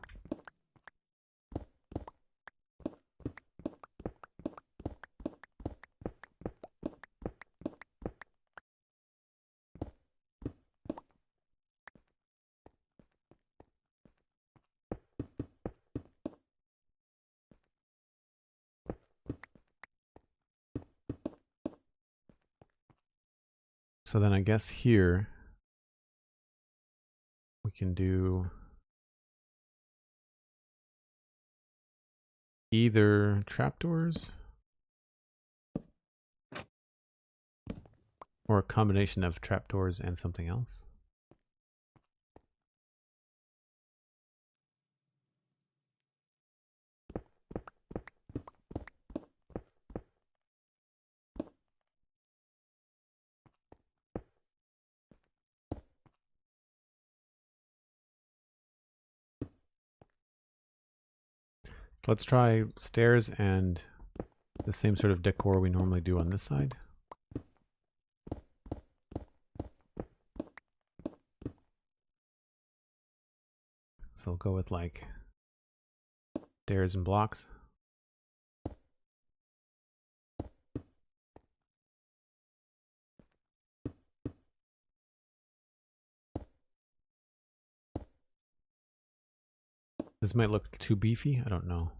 So then I guess here we can do either trapdoors or a combination of trapdoors and something else. So let's try stairs and the same sort of decor we normally do on this side. So we'll go with like stairs and blocks. This might look too beefy. I don't know.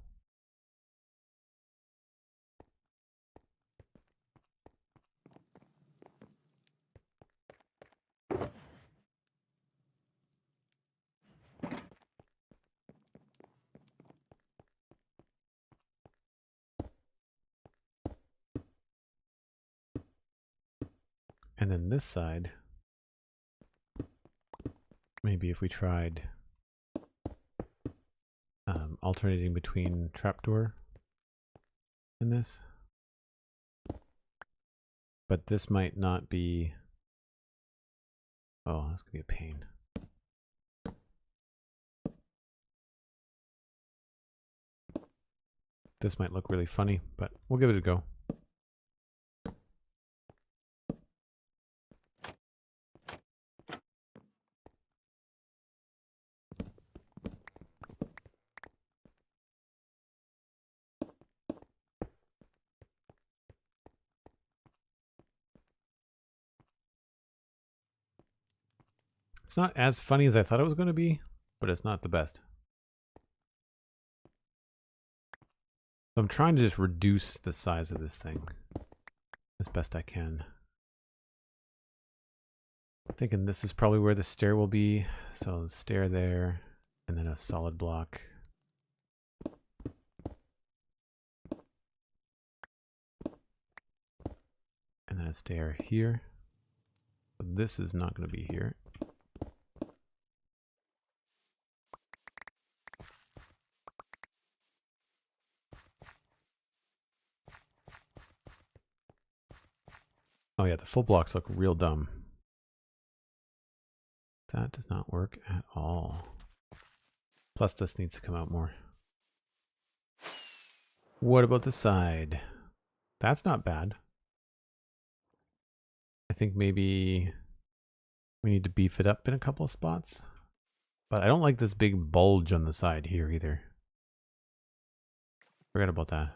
And then this side, maybe if we tried alternating between trapdoor and this. But this might not be... Oh, that's going to be a pain. This might look really funny, but we'll give it a go. It's not as funny as I thought it was going to be, but it's not the best. So I'm trying to just reduce the size of this thing as best I can. Thinking this is probably where the stair will be. So stair there, and then a solid block. And then a stair here. So this is not going to be here. Oh yeah, the full blocks look real dumb. That does not work at all. Plus this needs to come out more. What about the side? That's not bad. I think maybe we need to beef it up in a couple of spots. But I don't like this big bulge on the side here either. Forget about that.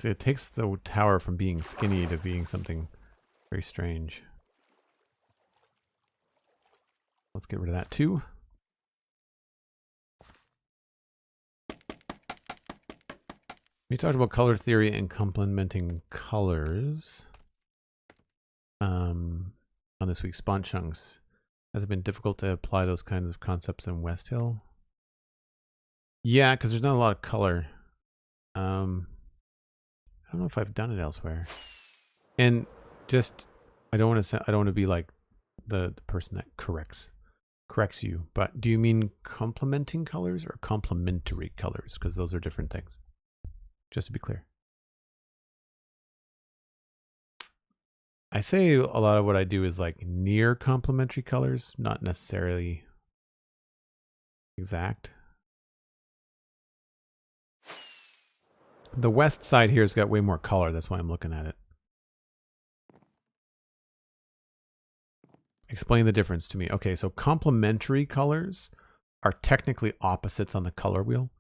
See, it takes the tower from being skinny to being something very strange. Let's get rid of that too. We talked about color theory and complementing colors on this week's Spawn Chunks. Has it been difficult to apply those kinds of concepts in Westhill? Yeah, because there's not a lot of color. I don't know if I've done it elsewhere. And just, I don't want to be like the person that corrects you. But do you mean complementing colors or complementary colors? Because those are different things. Just to be clear. I say a lot of what I do is like near complementary colors, not necessarily exact. The west side here has got way more color. That's why I'm looking at it. Explain the difference to me. Okay, so complementary colors are technically opposites on the color wheel.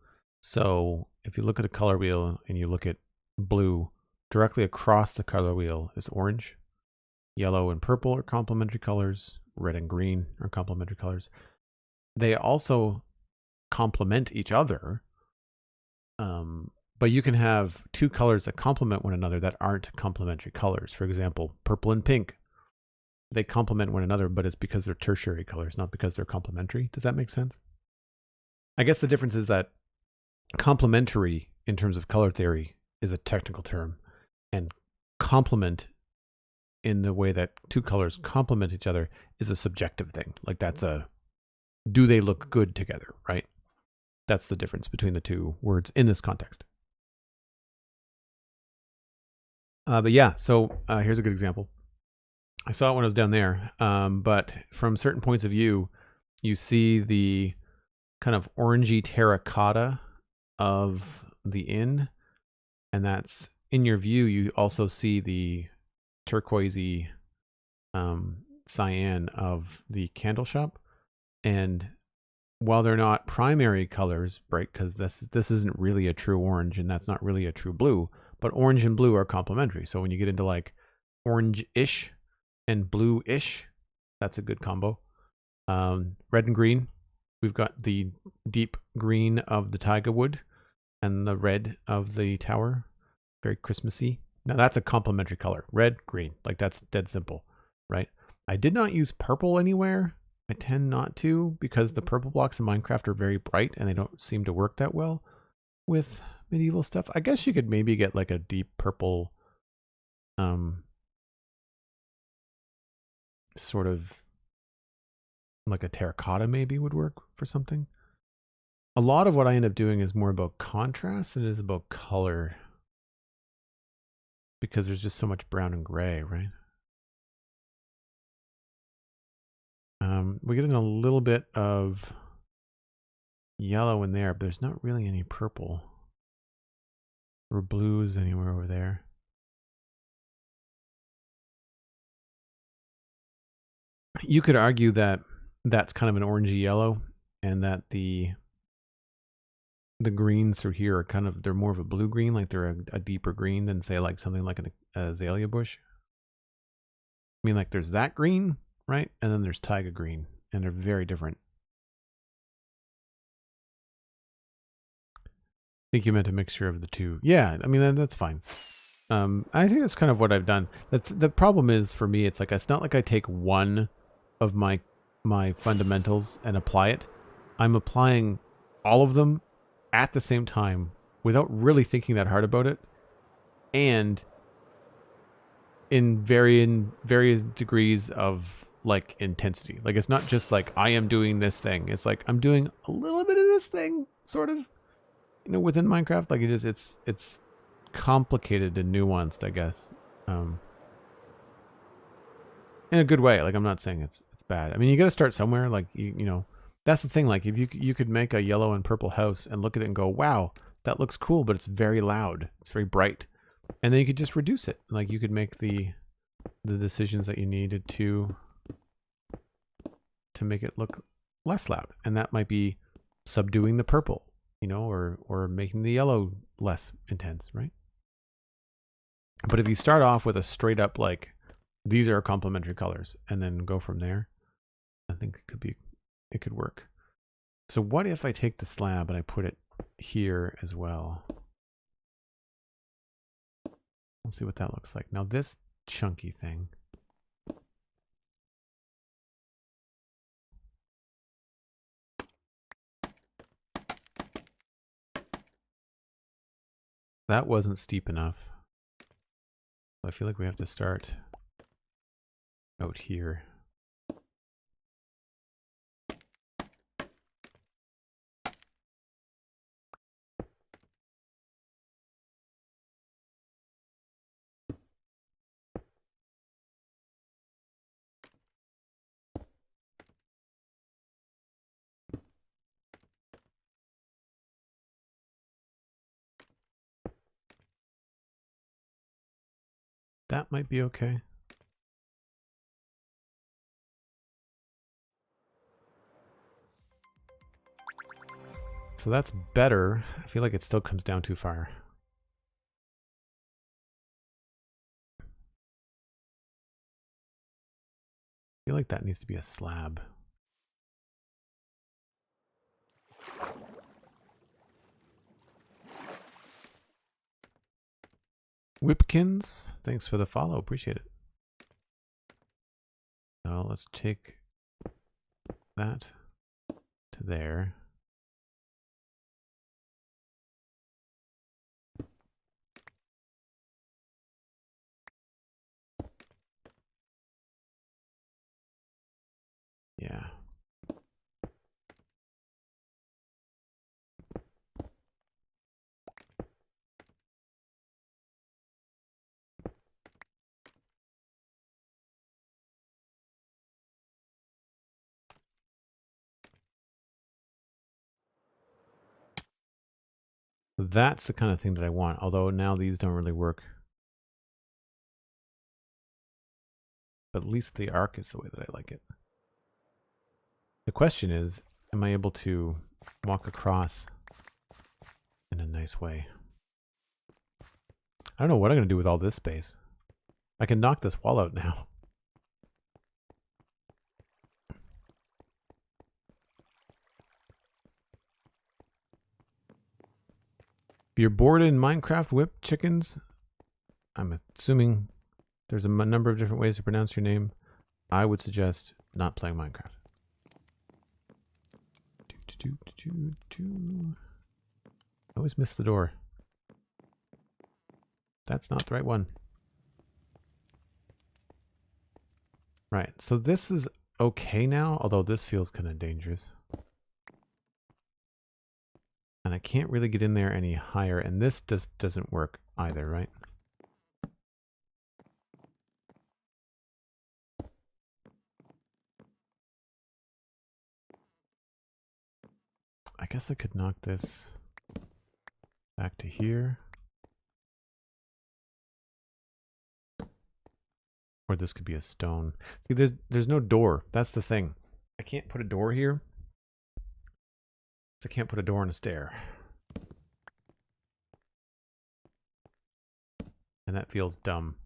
So if you look at a color wheel and you look at blue, directly across the color wheel is orange. Yellow and purple are complementary colors. Red and green are complementary colors. They also complement each other. But you can have two colors that complement one another that aren't complementary colors. For example, purple and pink. They complement one another, but it's because they're tertiary colors, not because they're complementary. Does that make sense? I guess the difference is that complementary in terms of color theory is a technical term, and complement in the way that two colors complement each other is a subjective thing. Like that's do they look good together, right? That's the difference between the two words in this context. But yeah, so here's a good example. I saw it when I was down there, but from certain points of view, you see the kind of orangey terracotta of the inn, and that's in your view. You also see the turquoisey cyan of the candle shop, and while they're not primary colors, right, because this isn't really a true orange and that's not really a true blue, but orange and blue are complementary. So when you get into like orange-ish and blue-ish, that's a good combo. Red and green, we've got the deep green of the taiga wood and the red of the tower, very Christmassy. Now that's a complementary color, red, green, like that's dead simple, right? I did not use purple anywhere. I tend not to because the purple blocks in Minecraft are very bright and they don't seem to work that well with medieval stuff. I guess you could maybe get like a deep purple sort of like a terracotta maybe would work for something. A lot of what I end up doing is more about contrast than it is about color because there's just so much brown and gray, right? We're getting a little bit of yellow in there, but there's not really any purple or blues anywhere over there. You could argue that that's kind of an orangey yellow and that the greens through here are kind of, they're more of a blue green, like they're a deeper green than say like something like an azalea bush. I mean, like there's that green, right? And then there's taiga green, and they're very different. I think you meant a mixture of the two. Yeah, I mean, that's fine. I think that's kind of what I've done. The problem is for me, it's like, it's not like I take one of my fundamentals and apply it. I'm applying all of them at the same time without really thinking that hard about it, and in various degrees of like intensity. Like it's not just like I am doing this thing. It's like I'm doing a little bit of this thing, sort of, you know, within Minecraft. Like it's complicated and nuanced, I guess, in a good way. Like I'm not saying it's bad. I mean, you got to start somewhere. Like you know, that's the thing. Like if you could make a yellow and purple house and look at it and go, wow, that looks cool, but it's very loud. It's very bright. And then you could just reduce it. Like you could make the decisions that you needed to make it look less loud. And that might be subduing the purple, you know, or making the yellow less intense, right? But if you start off with a straight up like these are complementary colors and then go from there, I think it could work. So what if I take the slab and I put it here as well? We'll see what that looks like. Now this chunky thing, that wasn't steep enough. I feel like we have to start out here. That might be okay. So that's better. I feel like it still comes down too far. I feel like that needs to be a slab. Whipkins, thanks for the follow. Appreciate it. So let's take that to there. Yeah. That's the kind of thing that I want, although now these don't really work. But at least the arc is the way that I like it. The question is, am I able to walk across in a nice way? I don't know what I'm going to do with all this space. I can knock this wall out now. If you're bored in Minecraft, whip chickens, I'm assuming there's a number of different ways to pronounce your name. I would suggest not playing Minecraft. I always miss the door. That's not the right one. Right, so this is okay now, although this feels kind of dangerous. And I can't really get in there any higher, and this doesn't work either, right? I guess I could knock this back to here. Or this could be a stone. See, there's no door. That's the thing. I can't put a door here. So I can't put a door on a stair. And that feels dumb.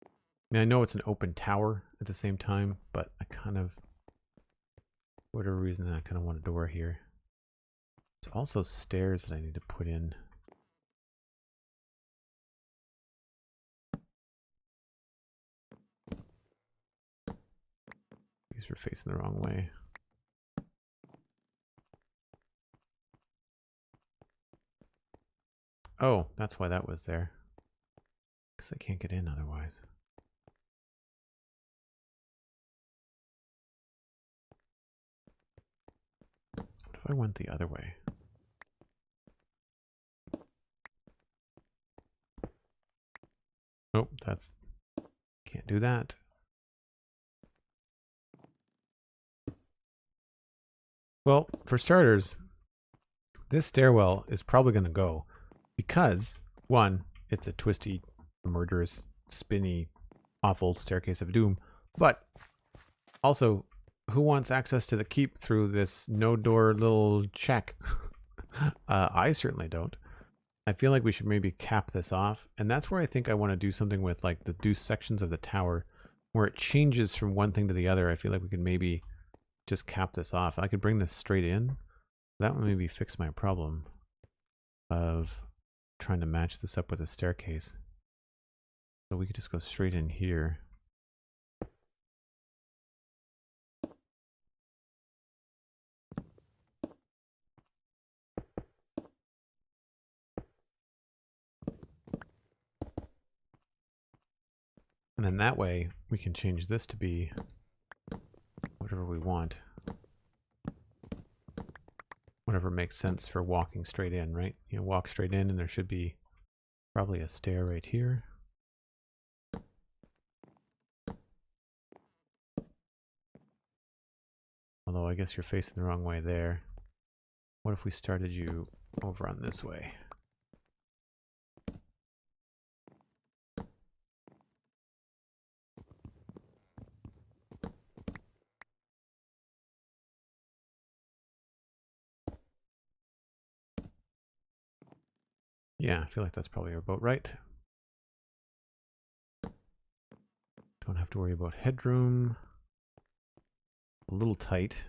I mean, I know it's an open tower at the same time, but I kind of, for whatever reason, I kind of want a door here. There's also stairs that I need to put in. These are facing the wrong way. Oh, that's why that was there. Because I can't get in otherwise. What if I went the other way? Nope, that's... Can't do that. Well, for starters, this stairwell is probably going to go because, one, it's a twisty, murderous, spinny, awful staircase of doom, but also, who wants access to the keep through this no-door little shack? I certainly don't. I feel like we should maybe cap this off, and that's where I think I want to do something with like the deuce sections of the tower, where it changes from one thing to the other. I feel like we could maybe just cap this off. I could bring this straight in. That would maybe fix my problem of trying to match this up with a staircase. So we could just go straight in here. And then that way we can change this to be whatever we want. Whatever makes sense for walking straight in, right? You know, walk straight in and there should be probably a stair right here. Although I guess you're facing the wrong way there. What if we started you over on this way? Yeah, I feel like that's probably about right. Don't have to worry about headroom. A little tight.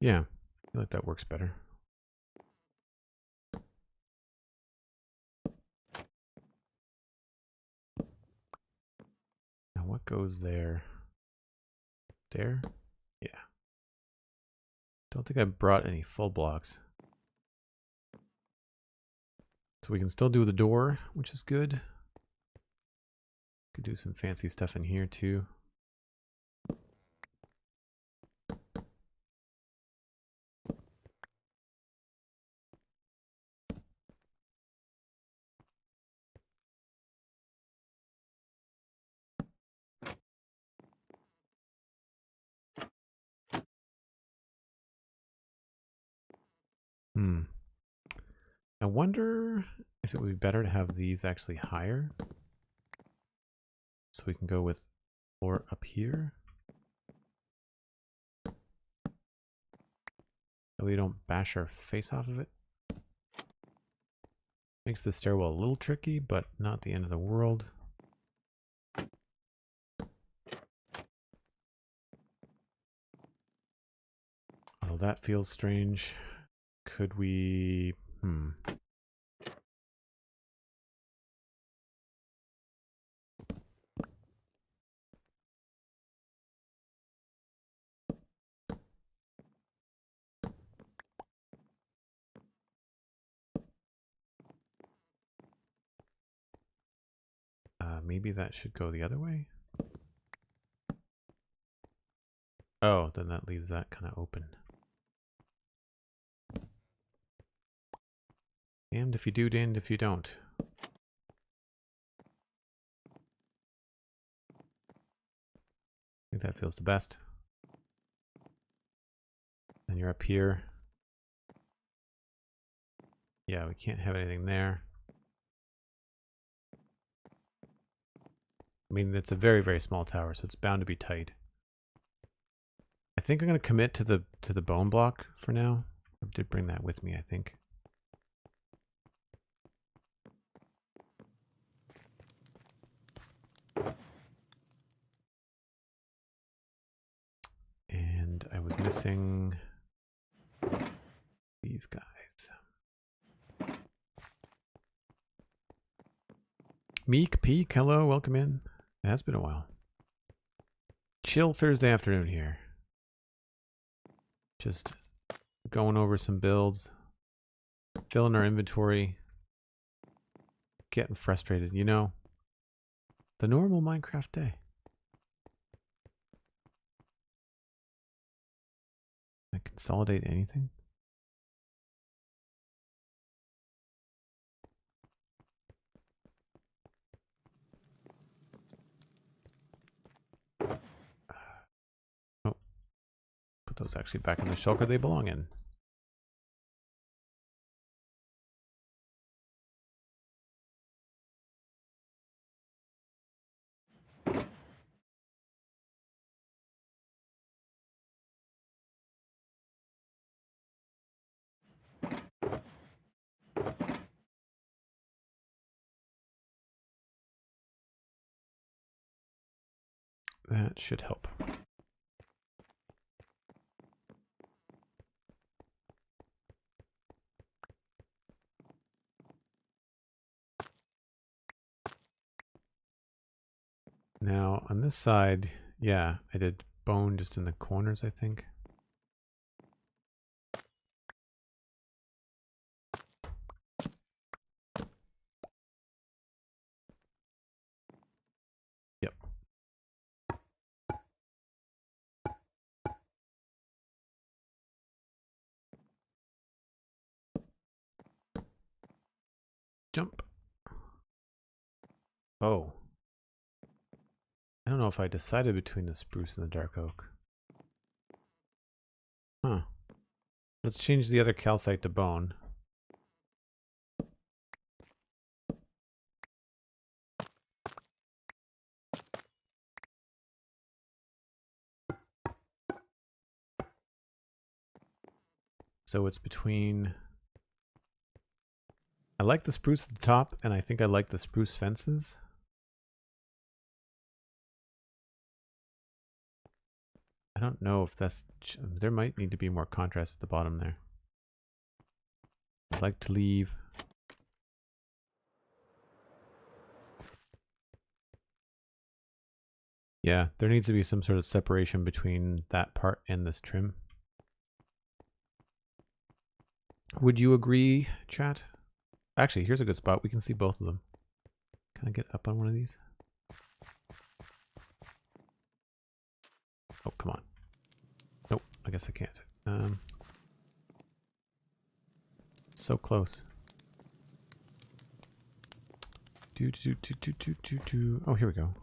Yeah, I feel like that works better. Now what goes there? There? Yeah. Don't think I brought any full blocks. So we can still do the door, which is good. Could do some fancy stuff in here too. I wonder if it would be better to have these actually higher. So we can go with floor up here. So we don't bash our face off of it. Makes the stairwell a little tricky, but not the end of the world. Oh, that feels strange. Could we... maybe that should go the other way? Oh, then that leaves that kind of open. Damned if you do, damned if you don't. I think that feels the best. And you're up here. Yeah, we can't have anything there. I mean, it's a very, very small tower, so it's bound to be tight. I think I'm going to commit to the bone block for now. I did bring that with me, I think. And I was missing these guys. Meek Peak, hello, welcome in. It has been a while. Chill Thursday afternoon here. Just going over some builds, filling our inventory, getting frustrated, you know, the normal Minecraft day. Can I consolidate anything? Oh, put those actually back in the shulker they belong in. That should help. Now, on this side, yeah, I did bone just in the corners, I think. Yep. Jump. Oh. I don't know if I decided between the spruce and the dark oak. Huh. Let's change the other calcite to bone. So it's between... I like the spruce at the top, and I think I like the spruce fences. I don't know if that's... There might need to be more contrast at the bottom there. I'd like to leave... Yeah, there needs to be some sort of separation between that part and this trim. Would you agree, chat? Actually, here's a good spot. We can see both of them. Can I get up on one of these? Oh, come on. Nope, I guess I can't. So close. Oh, here we go.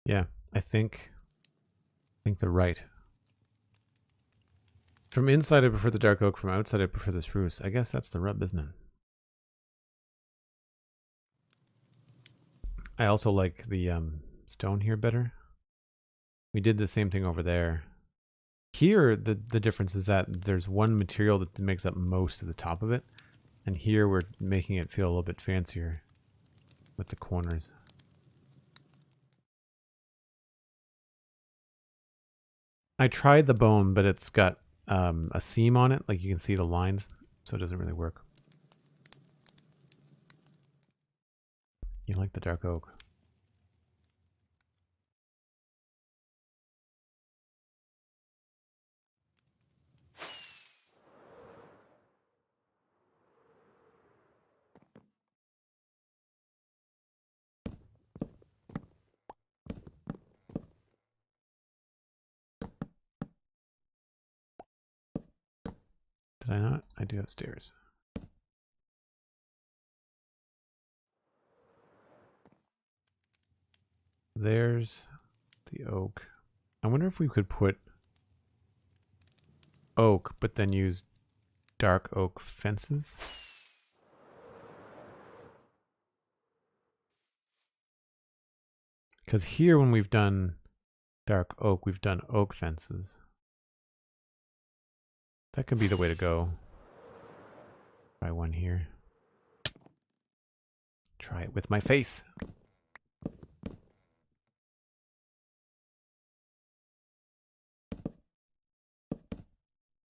Yeah, I think they're right. From inside I prefer the dark oak, from outside I prefer the spruce. I guess that's the rub, isn't it? I also like the stone here better. We did the same thing over there. Here, the difference is that there's one material that makes up most of the top of it. And here we're making it feel a little bit fancier with the corners. I tried the bone, but it's got a seam on it. Like you can see the lines, so it doesn't really work. You like the dark oak. Did I not? I do have stairs. There's the oak. I wonder if we could put oak, but then use dark oak fences. Because here when we've done dark oak, we've done oak fences. That could be the way to go. Try one here. Try it with my face.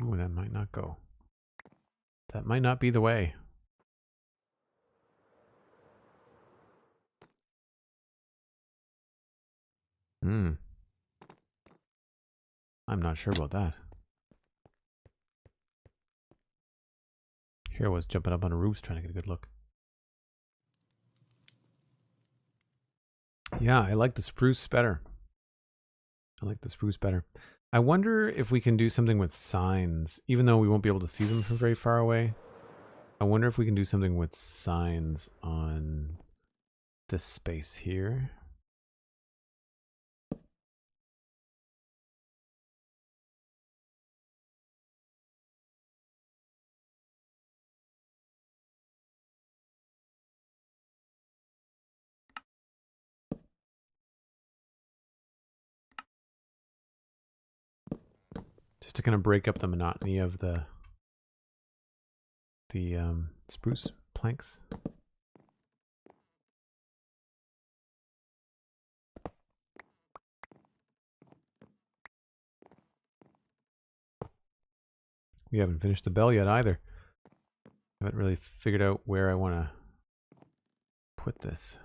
Ooh, that might not go. That might not be the way. I'm not sure about that. Here I was jumping up on a roof trying to get a good look. Yeah, I like the spruce better. I like the spruce better. I wonder if we can do something with signs, even though we won't be able to see them from very far away. I wonder if we can do something with signs on this space here. Just to kind of break up the monotony of the spruce planks. We haven't finished the bell yet either. Haven't really figured out where I want to put this.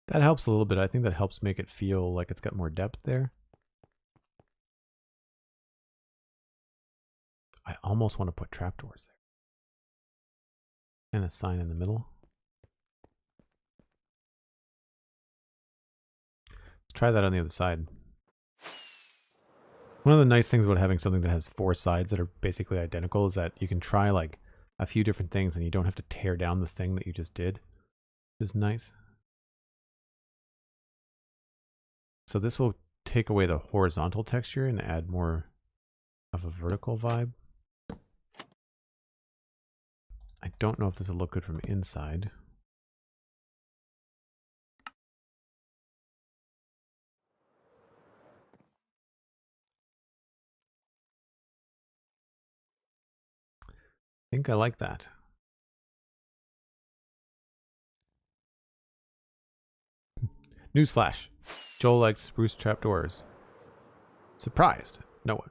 That helps a little bit. I think that helps make it feel like it's got more depth there. I almost want to put trapdoors there. And a sign in the middle. Let's try that on the other side. One of the nice things about having something that has 4 sides that are basically identical is that you can try like a few different things and you don't have to tear down the thing that you just did. Which is nice. So this will take away the horizontal texture and add more of a vertical vibe. I don't know if this will look good from inside. I think I like that. Newsflash. Joel likes spruce trapdoors. Surprised. No one.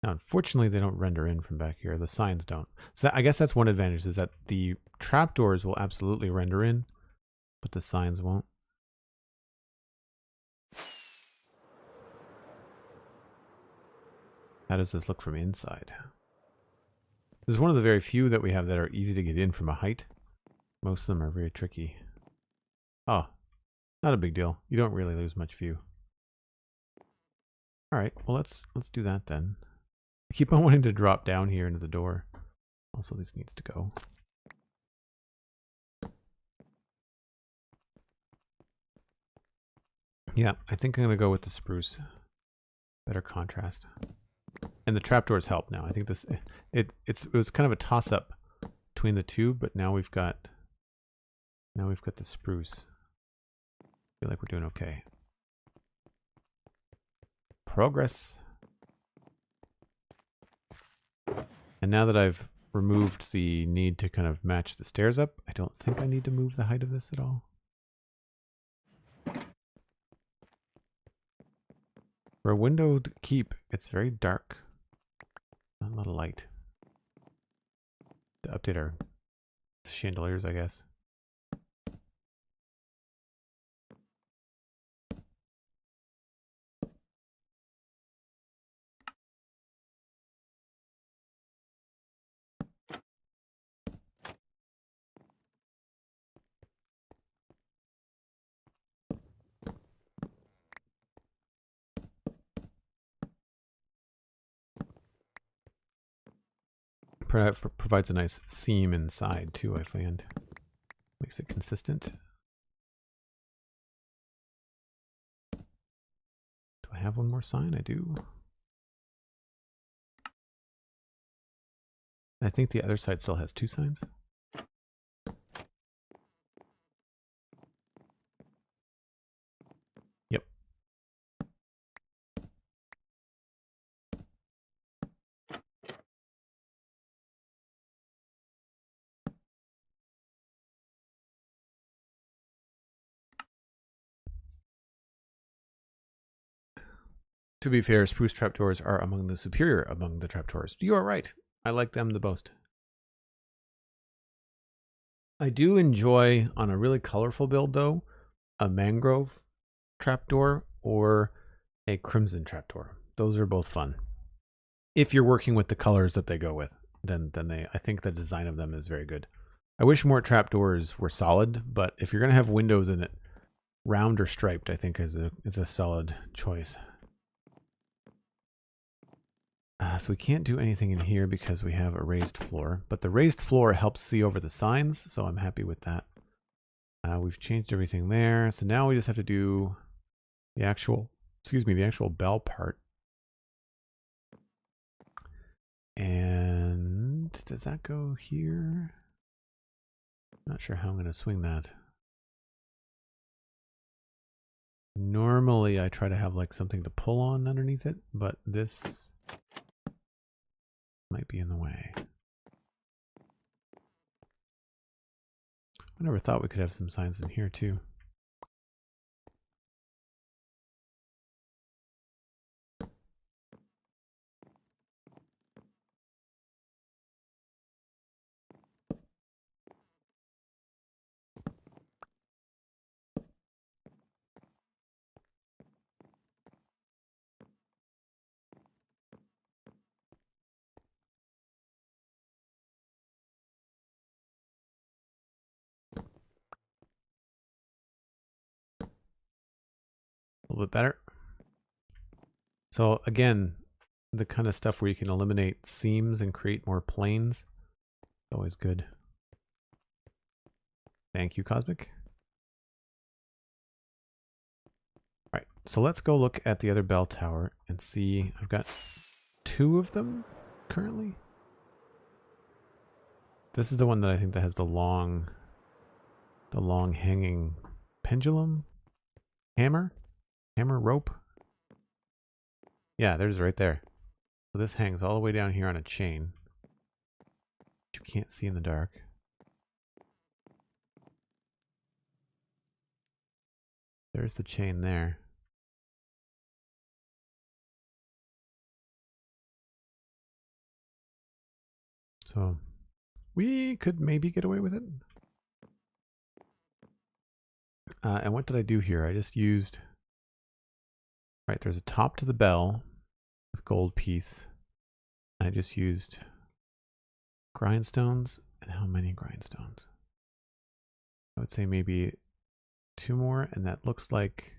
Now, unfortunately, they don't render in from back here. The signs don't. So I guess that's one advantage, is that the trapdoors will absolutely render in, but the signs won't. How does this look from inside? This is one of the very few that we have that are easy to get in from a height. Most of them are very tricky. Oh, not a big deal. You don't really lose much view. All right, well let's do that then. I keep on wanting to drop down here into the door. Also, this needs to go. Yeah, I think I'm gonna go with the spruce. Better contrast. And the trapdoors help now. I think this it was kind of a toss up between the two, but now we've got the spruce. I feel like we're doing okay. Progress. And now that I've removed the need to kind of match the stairs up, I don't think I need to move the height of this at all. For a window to keep, it's very dark. Not a lot of light. To update our chandeliers, I guess. Provides a nice seam inside too, I find. Makes it consistent. Do I have one more sign? I do. I think the other side still has two signs. Yep. To be fair, spruce trapdoors are among the superior among the trapdoors. You are right. I like them the most. I do enjoy, on a really colorful build though, a mangrove trapdoor or a crimson trapdoor. Those are both fun. If you're working with the colors that they go with, then I think the design of them is very good. I wish more trapdoors were solid, but if you're going to have windows in it, round or striped, I think is a solid choice. So we can't do anything in here because we have a raised floor, but the raised floor helps see over the signs, so I'm happy with that. We've changed everything there, so now we just have to do the actual bell part. And does that go here? Not sure how I'm going to swing that. Normally I try to have like something to pull on underneath it, but this might be in the way. I never thought we could have some signs in here too. A little bit better. So again, the kind of stuff where you can eliminate seams and create more planes, always good. Thank you, Cosmic. So let's go look at the other bell tower and see. I've got 2 of them currently. This is the one that I think that has the long hanging pendulum hammer rope. Yeah, there's right there. So this hangs all the way down here on a chain, which you can't see in the dark. There's the chain there. So we could maybe get away with it. And what did I do here? I just used, right, there's a top to the bell with gold piece. I just used grindstones. And how many grindstones? I would say maybe 2 more, and that looks like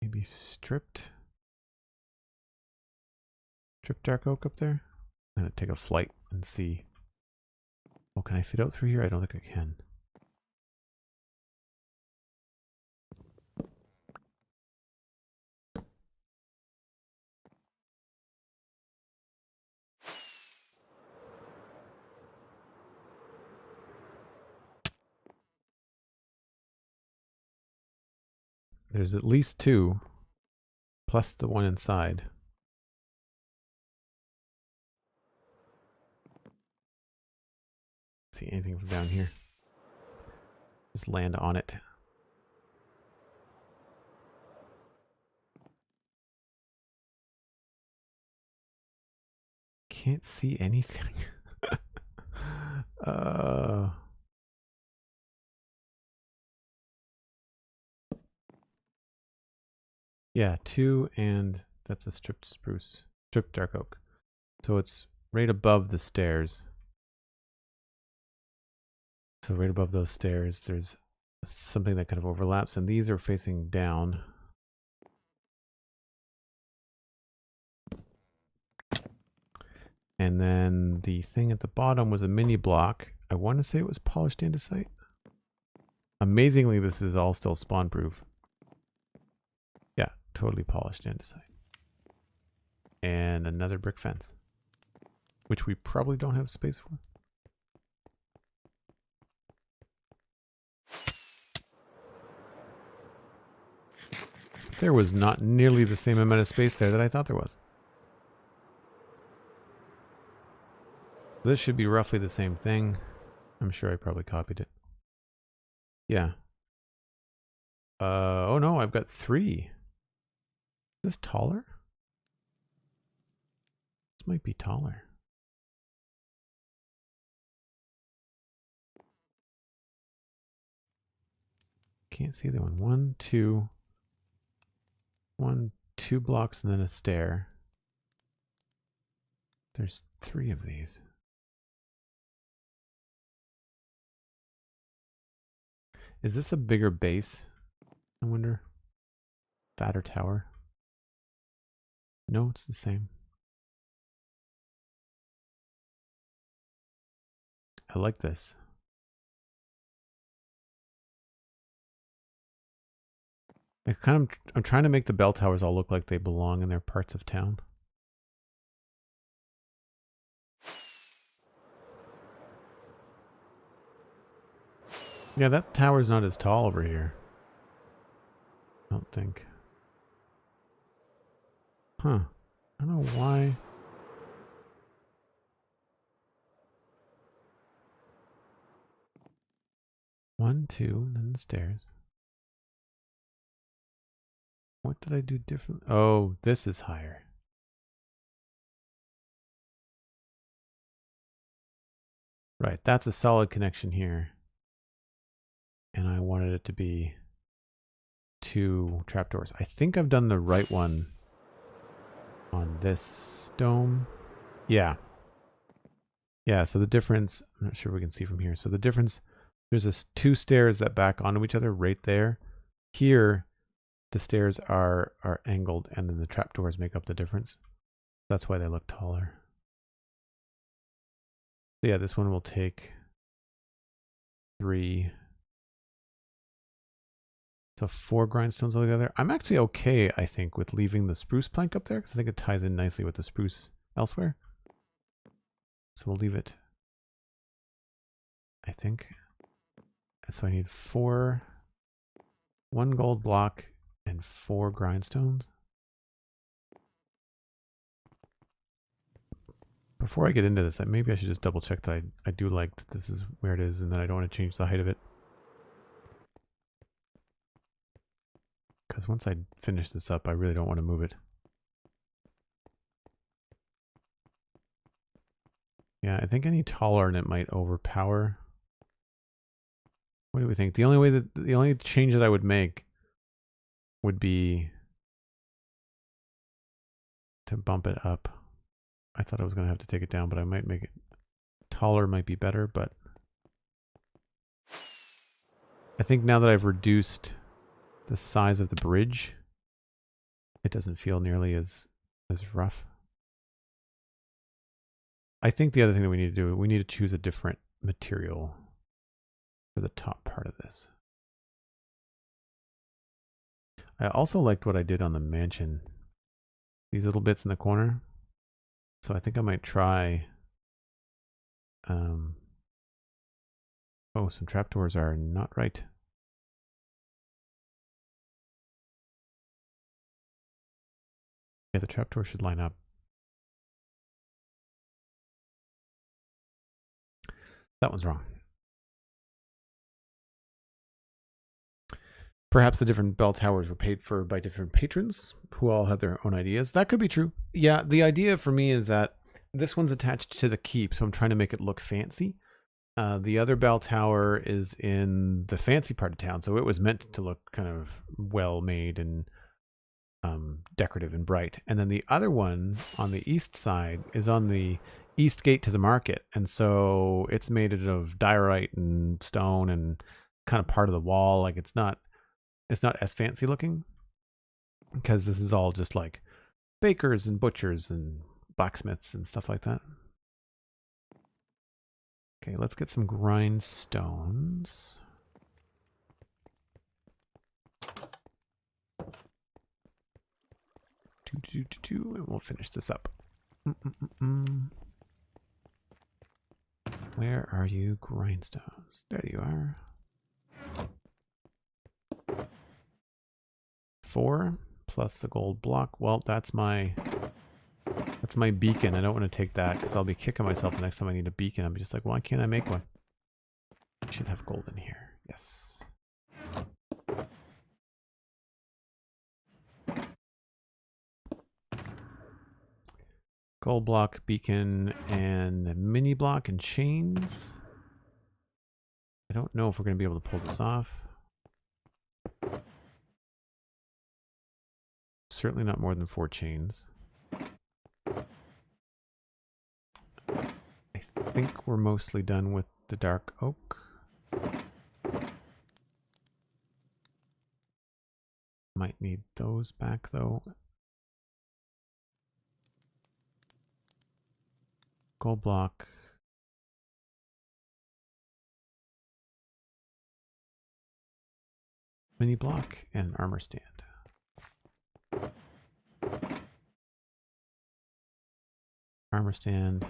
maybe stripped dark oak up there. I'm gonna take a flight and see. Oh, can I fit out through here? I don't think I can. There's at least 2, plus the one inside. See anything from down here? Just land on it. Can't see anything. Yeah, 2, and that's a stripped dark oak. So it's right above the stairs. So right above those stairs, there's something that kind of overlaps, and these are facing down. And then the thing at the bottom was a mini block. I want to say it was polished andesite. Amazingly, this is all still spawn proof. Yeah, totally polished andesite. And another brick fence, which we probably don't have space for. There was not nearly the same amount of space there that I thought there was. This should be roughly the same thing. I'm sure I probably copied it. Yeah. Oh no, I've got 3. Is this taller? This might be taller. Can't see the one. 1, 2. 1, 2 blocks and then a stair. There's 3 of these. Is this a bigger base? I wonder. Fatter tower? No, it's the same. I like this. I'm trying to make the bell towers all look like they belong in their parts of town. Yeah, that tower's not as tall over here. I don't think. Huh. I don't know why. One, 2, and then the stairs. What did I do different? Oh, this is higher. Right, that's a solid connection here. And I wanted it to be 2 trapdoors. I think I've done the right one on this dome. Yeah. Yeah, so the difference, I'm not sure we can see from here. So the difference, there's this 2 stairs that back onto each other right there. Here, the stairs are angled, and then the trapdoors make up the difference. That's why they look taller. So yeah, this one will take 3. So 4 grindstones altogether. I'm actually okay, I think, with leaving the spruce plank up there because I think it ties in nicely with the spruce elsewhere. So we'll leave it, I think. So I need 1 gold block and 4 grindstones. Before I get into this, maybe I should just double check that I do like that this is where it is and that I don't want to change the height of it. Because once I finish this up, I really don't want to move it. Yeah, I think any taller and it might overpower. What do we think? The only change that I would make would be to bump it up. I thought I was going to have to take it down, but I might make it taller, might be better, but I think now that I've reduced the size of the bridge, it doesn't feel nearly as rough. I think the other thing that we need to do, we need to choose a different material for the top part of this. I also liked what I did on the mansion. These little bits in the corner. So I think I might try. Oh, some trapdoors are not right. Yeah, the trapdoor should line up. That one's wrong. Perhaps the different bell towers were paid for by different patrons who all had their own ideas. That could be true. Yeah, the idea for me is that this one's attached to the keep, so I'm trying to make it look fancy. The other bell tower is in the fancy part of town, so it was meant to look kind of well made and decorative and bright. And then the other one on the east side is on the east gate to the market, and so it's made of diorite and stone and kind of part of the wall. Like it's not as fancy looking because this is all just like bakers and butchers and blacksmiths and stuff like that. Okay, let's get some grindstones. And we'll finish this up. Where are you, grindstones? There you are. 4 plus a gold block. Well, that's my beacon. I don't want to take that because I'll be kicking myself the next time I need a beacon. I'm just like, why can't I make one? I should have gold in here. Yes. Gold block, beacon, and mini block and chains. I don't know if we're going to be able to pull this off. Certainly not more than 4 chains. I think we're mostly done with the dark oak. Might need those back though. Gold block. Mini block and armor stand. Armor stand.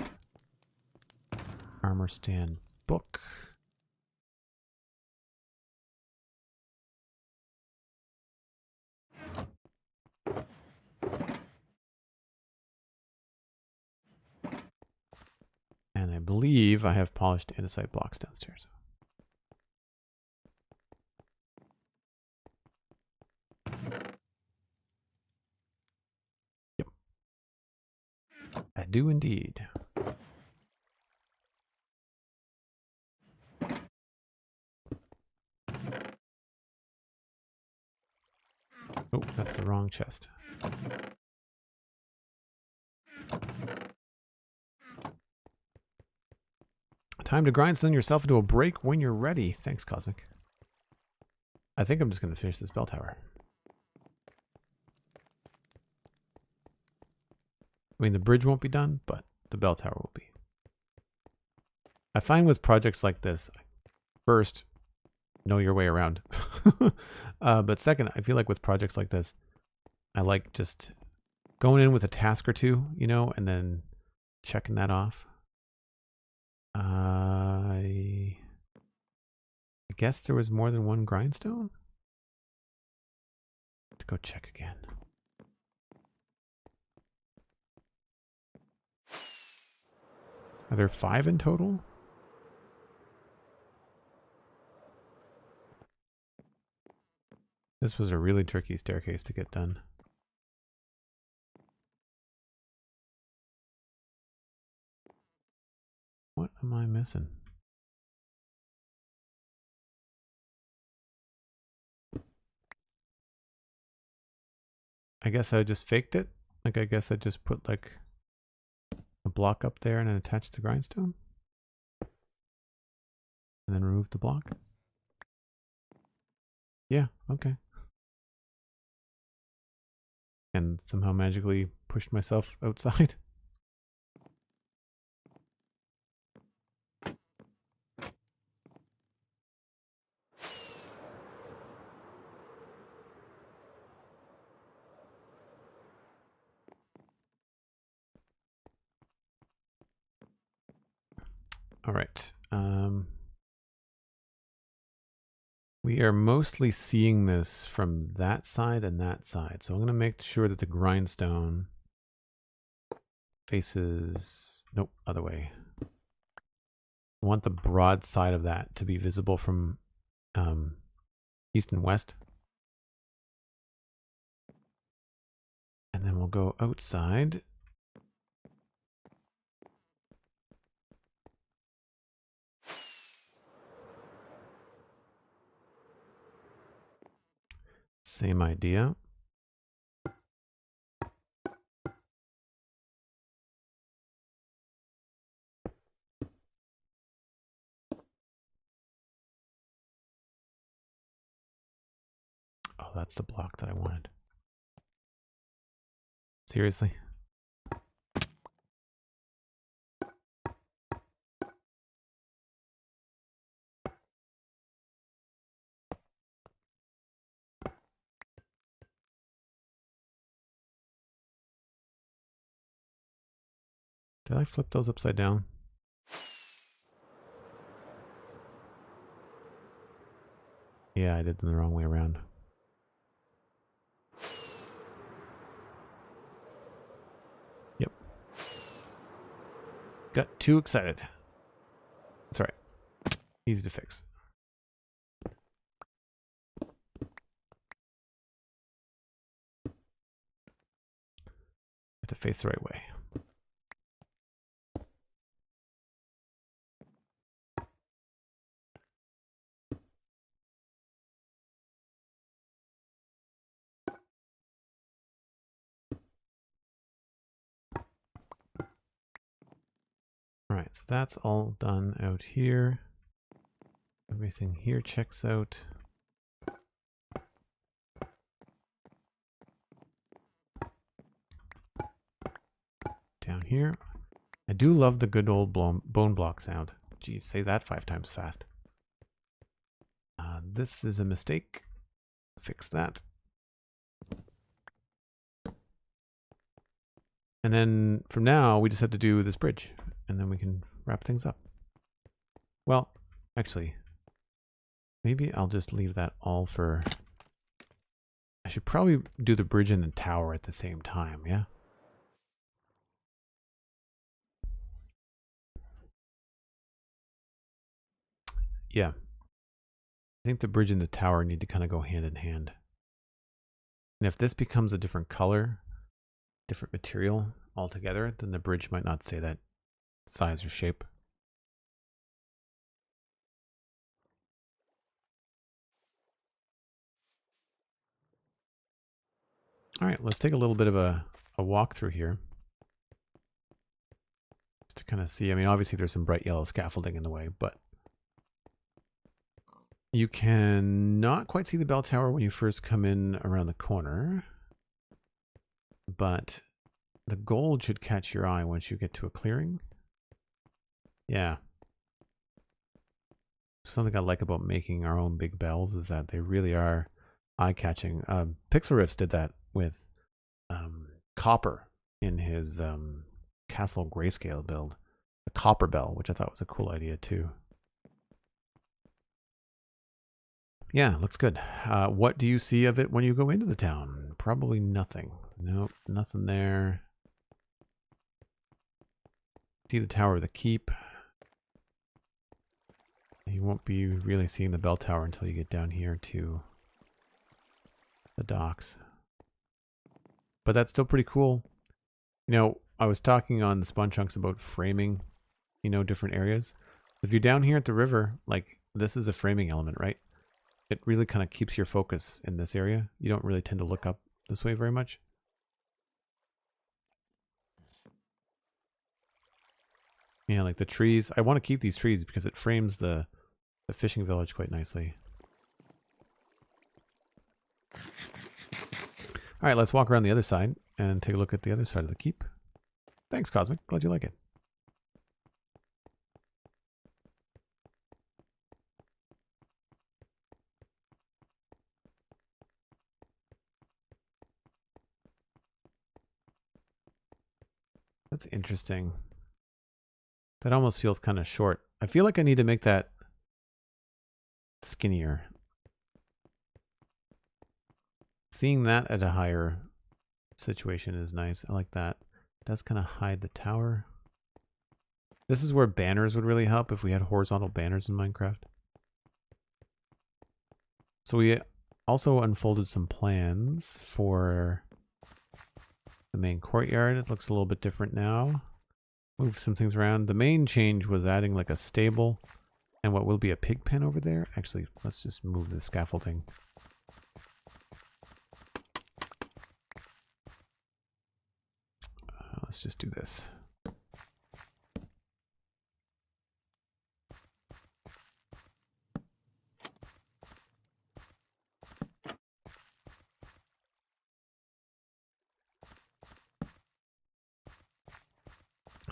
Armor stand book. And I believe I have polished andesite blocks downstairs. Yep. I do indeed. Oh, that's the wrong chest. Time to grindstone yourself into a break when you're ready. Thanks, Cosmic. I think I'm just going to finish this bell tower. I mean, the bridge won't be done, but the bell tower will be. I find with projects like this, first, know your way around. But second, I feel like with projects like this, I like just going in with a task or two, you know, and then checking that off. I guess there was more than one grindstone. To go check again. Are there 5 in total? This was a really tricky staircase to get done. What am I missing? I guess I just faked it. Like, I guess I just put like a block up there and then attached the grindstone. And then remove the block. Yeah, okay. And somehow magically pushed myself outside. All right. We are mostly seeing this from that side and that side. So I'm going to make sure that the grindstone faces, nope, other way. I want the broad side of that to be visible from east and west. And then we'll go outside. Same idea. Oh, that's the block that I wanted. Seriously? Did I flip those upside down? Yeah, I did them the wrong way around. Yep. Got too excited. That's all right. Easy to fix. Have to face the right way. All right, so that's all done out here. Everything here checks out. Down here. I do love the good old bone block sound. Geez, say that 5 times fast. This is a mistake. Fix that. And then from now, we just have to do this bridge. And then we can wrap things up. Well, actually, maybe I'll just leave that all for... I should probably do the bridge and the tower at the same time, yeah? Yeah. I think the bridge and the tower need to kind of go hand in hand. And if this becomes a different color, different material altogether, then the bridge might not stay that size or shape. All right, let's take a little bit of a walk through here. Just to kind of see, I mean, obviously there's some bright yellow scaffolding in the way, but you can not quite see the bell tower when you first come in around the corner, but the gold should catch your eye once you get to a clearing. Yeah. Something I like about making our own big bells is that they really are eye-catching. Pixel Riffs did that with copper in his Castle Grayscale build. The copper bell, which I thought was a cool idea too. Yeah, looks good. What do you see of it when you go into the town? Probably nothing. Nope, nothing there. See the Tower of the Keep. You won't be really seeing the bell tower until you get down here to the docks. But that's still pretty cool. You know, I was talking on the Spawn Chunks about framing, you know, different areas. If you're down here at the river, like, this is a framing element, right? It really kind of keeps your focus in this area. You don't really tend to look up this way very much. Yeah, like the trees. I want to keep these trees because it frames the fishing village quite nicely. All right, let's walk around the other side and take a look at the other side of the keep. Thanks, Cosmic. Glad you like it. That's interesting. That almost feels kind of short. I feel like I need to make that skinnier. Seeing that at a higher situation is nice. I like that. It does kind of hide the tower. This is where banners would really help if we had horizontal banners in Minecraft. So we also unfolded some plans for the main courtyard. It looks a little bit different now. Move some things around. The main change was adding like a stable and what will be a pig pen over there. Actually, let's just move the scaffolding. Let's just do this.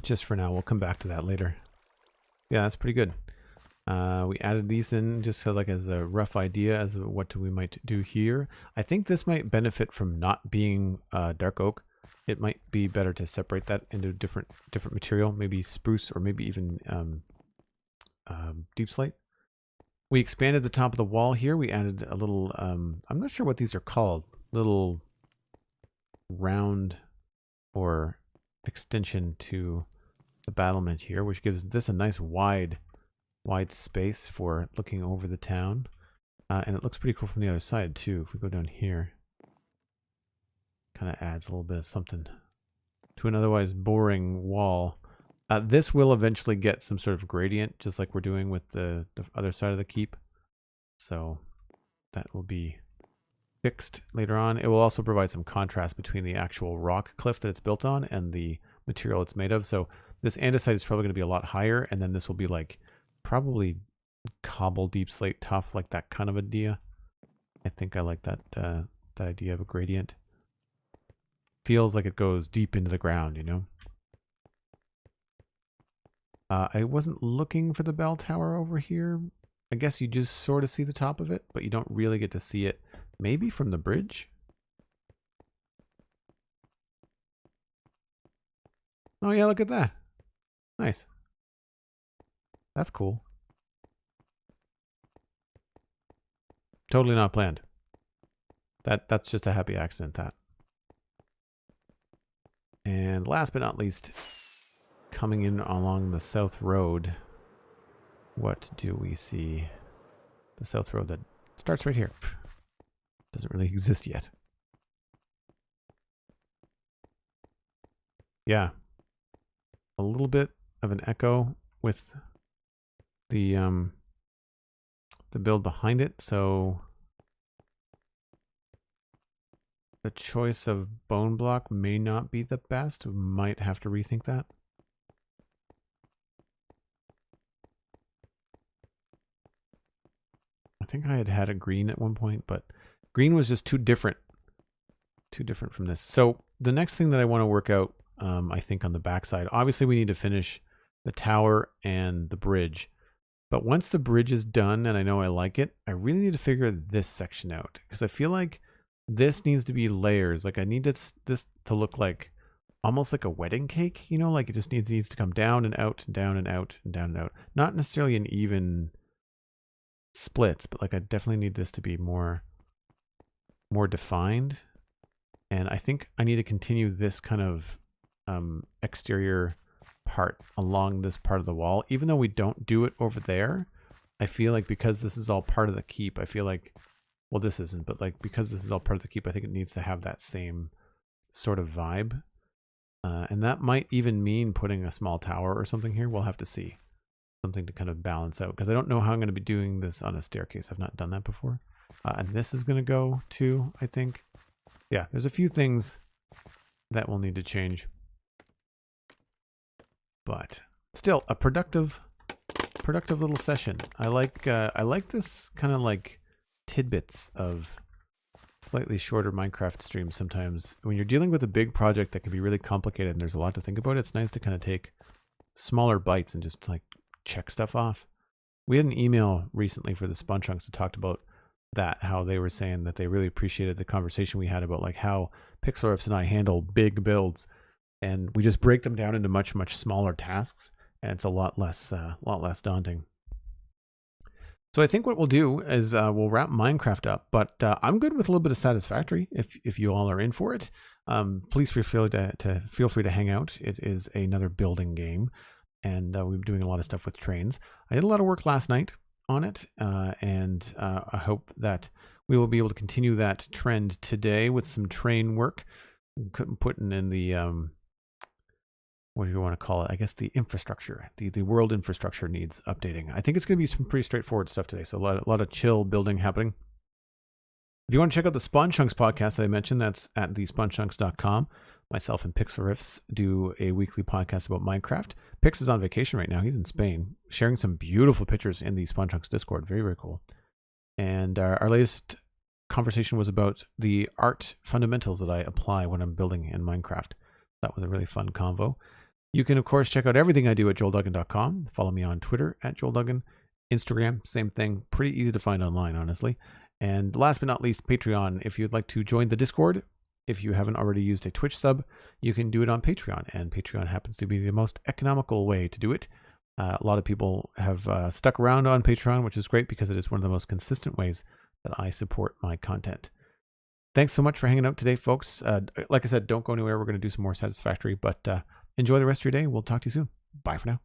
Just for now, we'll come back to that later. Yeah, that's pretty good. We added these in just so like as a rough idea as of what we might do here. I think this might benefit from not being dark oak. It might be better to separate that into different material, maybe spruce or maybe even deep slate. We expanded the top of the wall here. We added a little, I'm not sure what these are called, little round or extension to the battlement here, which gives this a nice wide space for looking over the town. And it looks pretty cool from the other side too. If we go down here, kind of adds a little bit of something to an otherwise boring wall. This will eventually get some sort of gradient, just like we're doing with the other side of the keep. So that will be fixed later on. It will also provide some contrast between the actual rock cliff that it's built on and the material it's made of. So this andesite is probably going to be a lot higher, and then this will be like probably cobble deep slate tough, like that kind of idea. I think I like that that idea of a gradient. Feels like it goes deep into the ground, you know. I wasn't looking for the bell tower over here. I guess you just sort of see the top of it, but you don't really get to see it. Maybe from the bridge? Oh yeah, look at that. Nice. That's cool. Totally not planned. That's just a happy accident, that. And last but not least, coming in along the south road, what do we see? The south road that starts right here. Doesn't really exist yet. Yeah. A little bit of an echo with the build behind it, so the choice of bone block may not be the best. We might have to rethink that. I think I had a green at one point, but green was just too different from this. So the next thing that I want to work out, I think on the backside, obviously we need to finish the tower and the bridge, But once the bridge is done and I know I like it, I really need to figure this section out, because I feel like this needs to be layers. Like I need this to look like almost like a wedding cake, you know, like it just needs to come down and out and down and out and down and out. Not necessarily an even splits, but like I definitely need this to be more defined. And I think I need to continue this kind of exterior part along this part of the wall, even though we don't do it over there. I feel like because this is all part of the keep, I feel like, well, this isn't, but like because this is all part of the keep, I think it needs to have that same sort of vibe. And that might even mean putting a small tower or something here. We'll have to see. Something to kind of balance out, because I don't know how I'm going to be doing this on a staircase. I've not done that before. And this is going to go too, I think. Yeah, there's a few things that will need to change. But still, a productive little session. I like this kind of like tidbits of slightly shorter Minecraft streams sometimes. When you're dealing with a big project that can be really complicated and there's a lot to think about, it's nice to kind of take smaller bites and just like check stuff off. We had an email recently for the Spawn Chunks that talked about that, how they were saying that they really appreciated the conversation we had about like how Pixelriffs and I handle big builds, and we just break them down into much smaller tasks, and it's a lot less daunting. So I think what we'll do is we'll wrap Minecraft up, but I'm good with a little bit of Satisfactory if you all are in for it. Please feel free to hang out. It is another building game, and we've been doing a lot of stuff with trains. I did a lot of work last night on it, and I hope that we will be able to continue that trend today with some train work, putting in the what do you want to call it? I guess the infrastructure, the world infrastructure needs updating. I think it's going to be some pretty straightforward stuff today. So a lot of chill building happening. If you want to check out the Spawn Chunks podcast that I mentioned, that's at thespawnchunks.com. Myself and Pixelriffs do a weekly podcast about Minecraft. Pix is on vacation right now. He's in Spain, sharing some beautiful pictures in the Spawn Chunks Discord. Very, very cool. And our latest conversation was about the art fundamentals that I apply when I'm building in Minecraft. That was a really fun convo. You can, of course, check out everything I do at joelduggan.com. Follow me on Twitter at joelduggan. Instagram, same thing. Pretty easy to find online, honestly. And last but not least, Patreon. If you'd like to join the Discord, if you haven't already used a Twitch sub, you can do it on Patreon. And Patreon happens to be the most economical way to do it. A lot of people have stuck around on Patreon, which is great because it is one of the most consistent ways that I support my content. Thanks so much for hanging out today, folks. Like I said, don't go anywhere. We're going to do some more Satisfactory, but enjoy the rest of your day. We'll talk to you soon. Bye for now.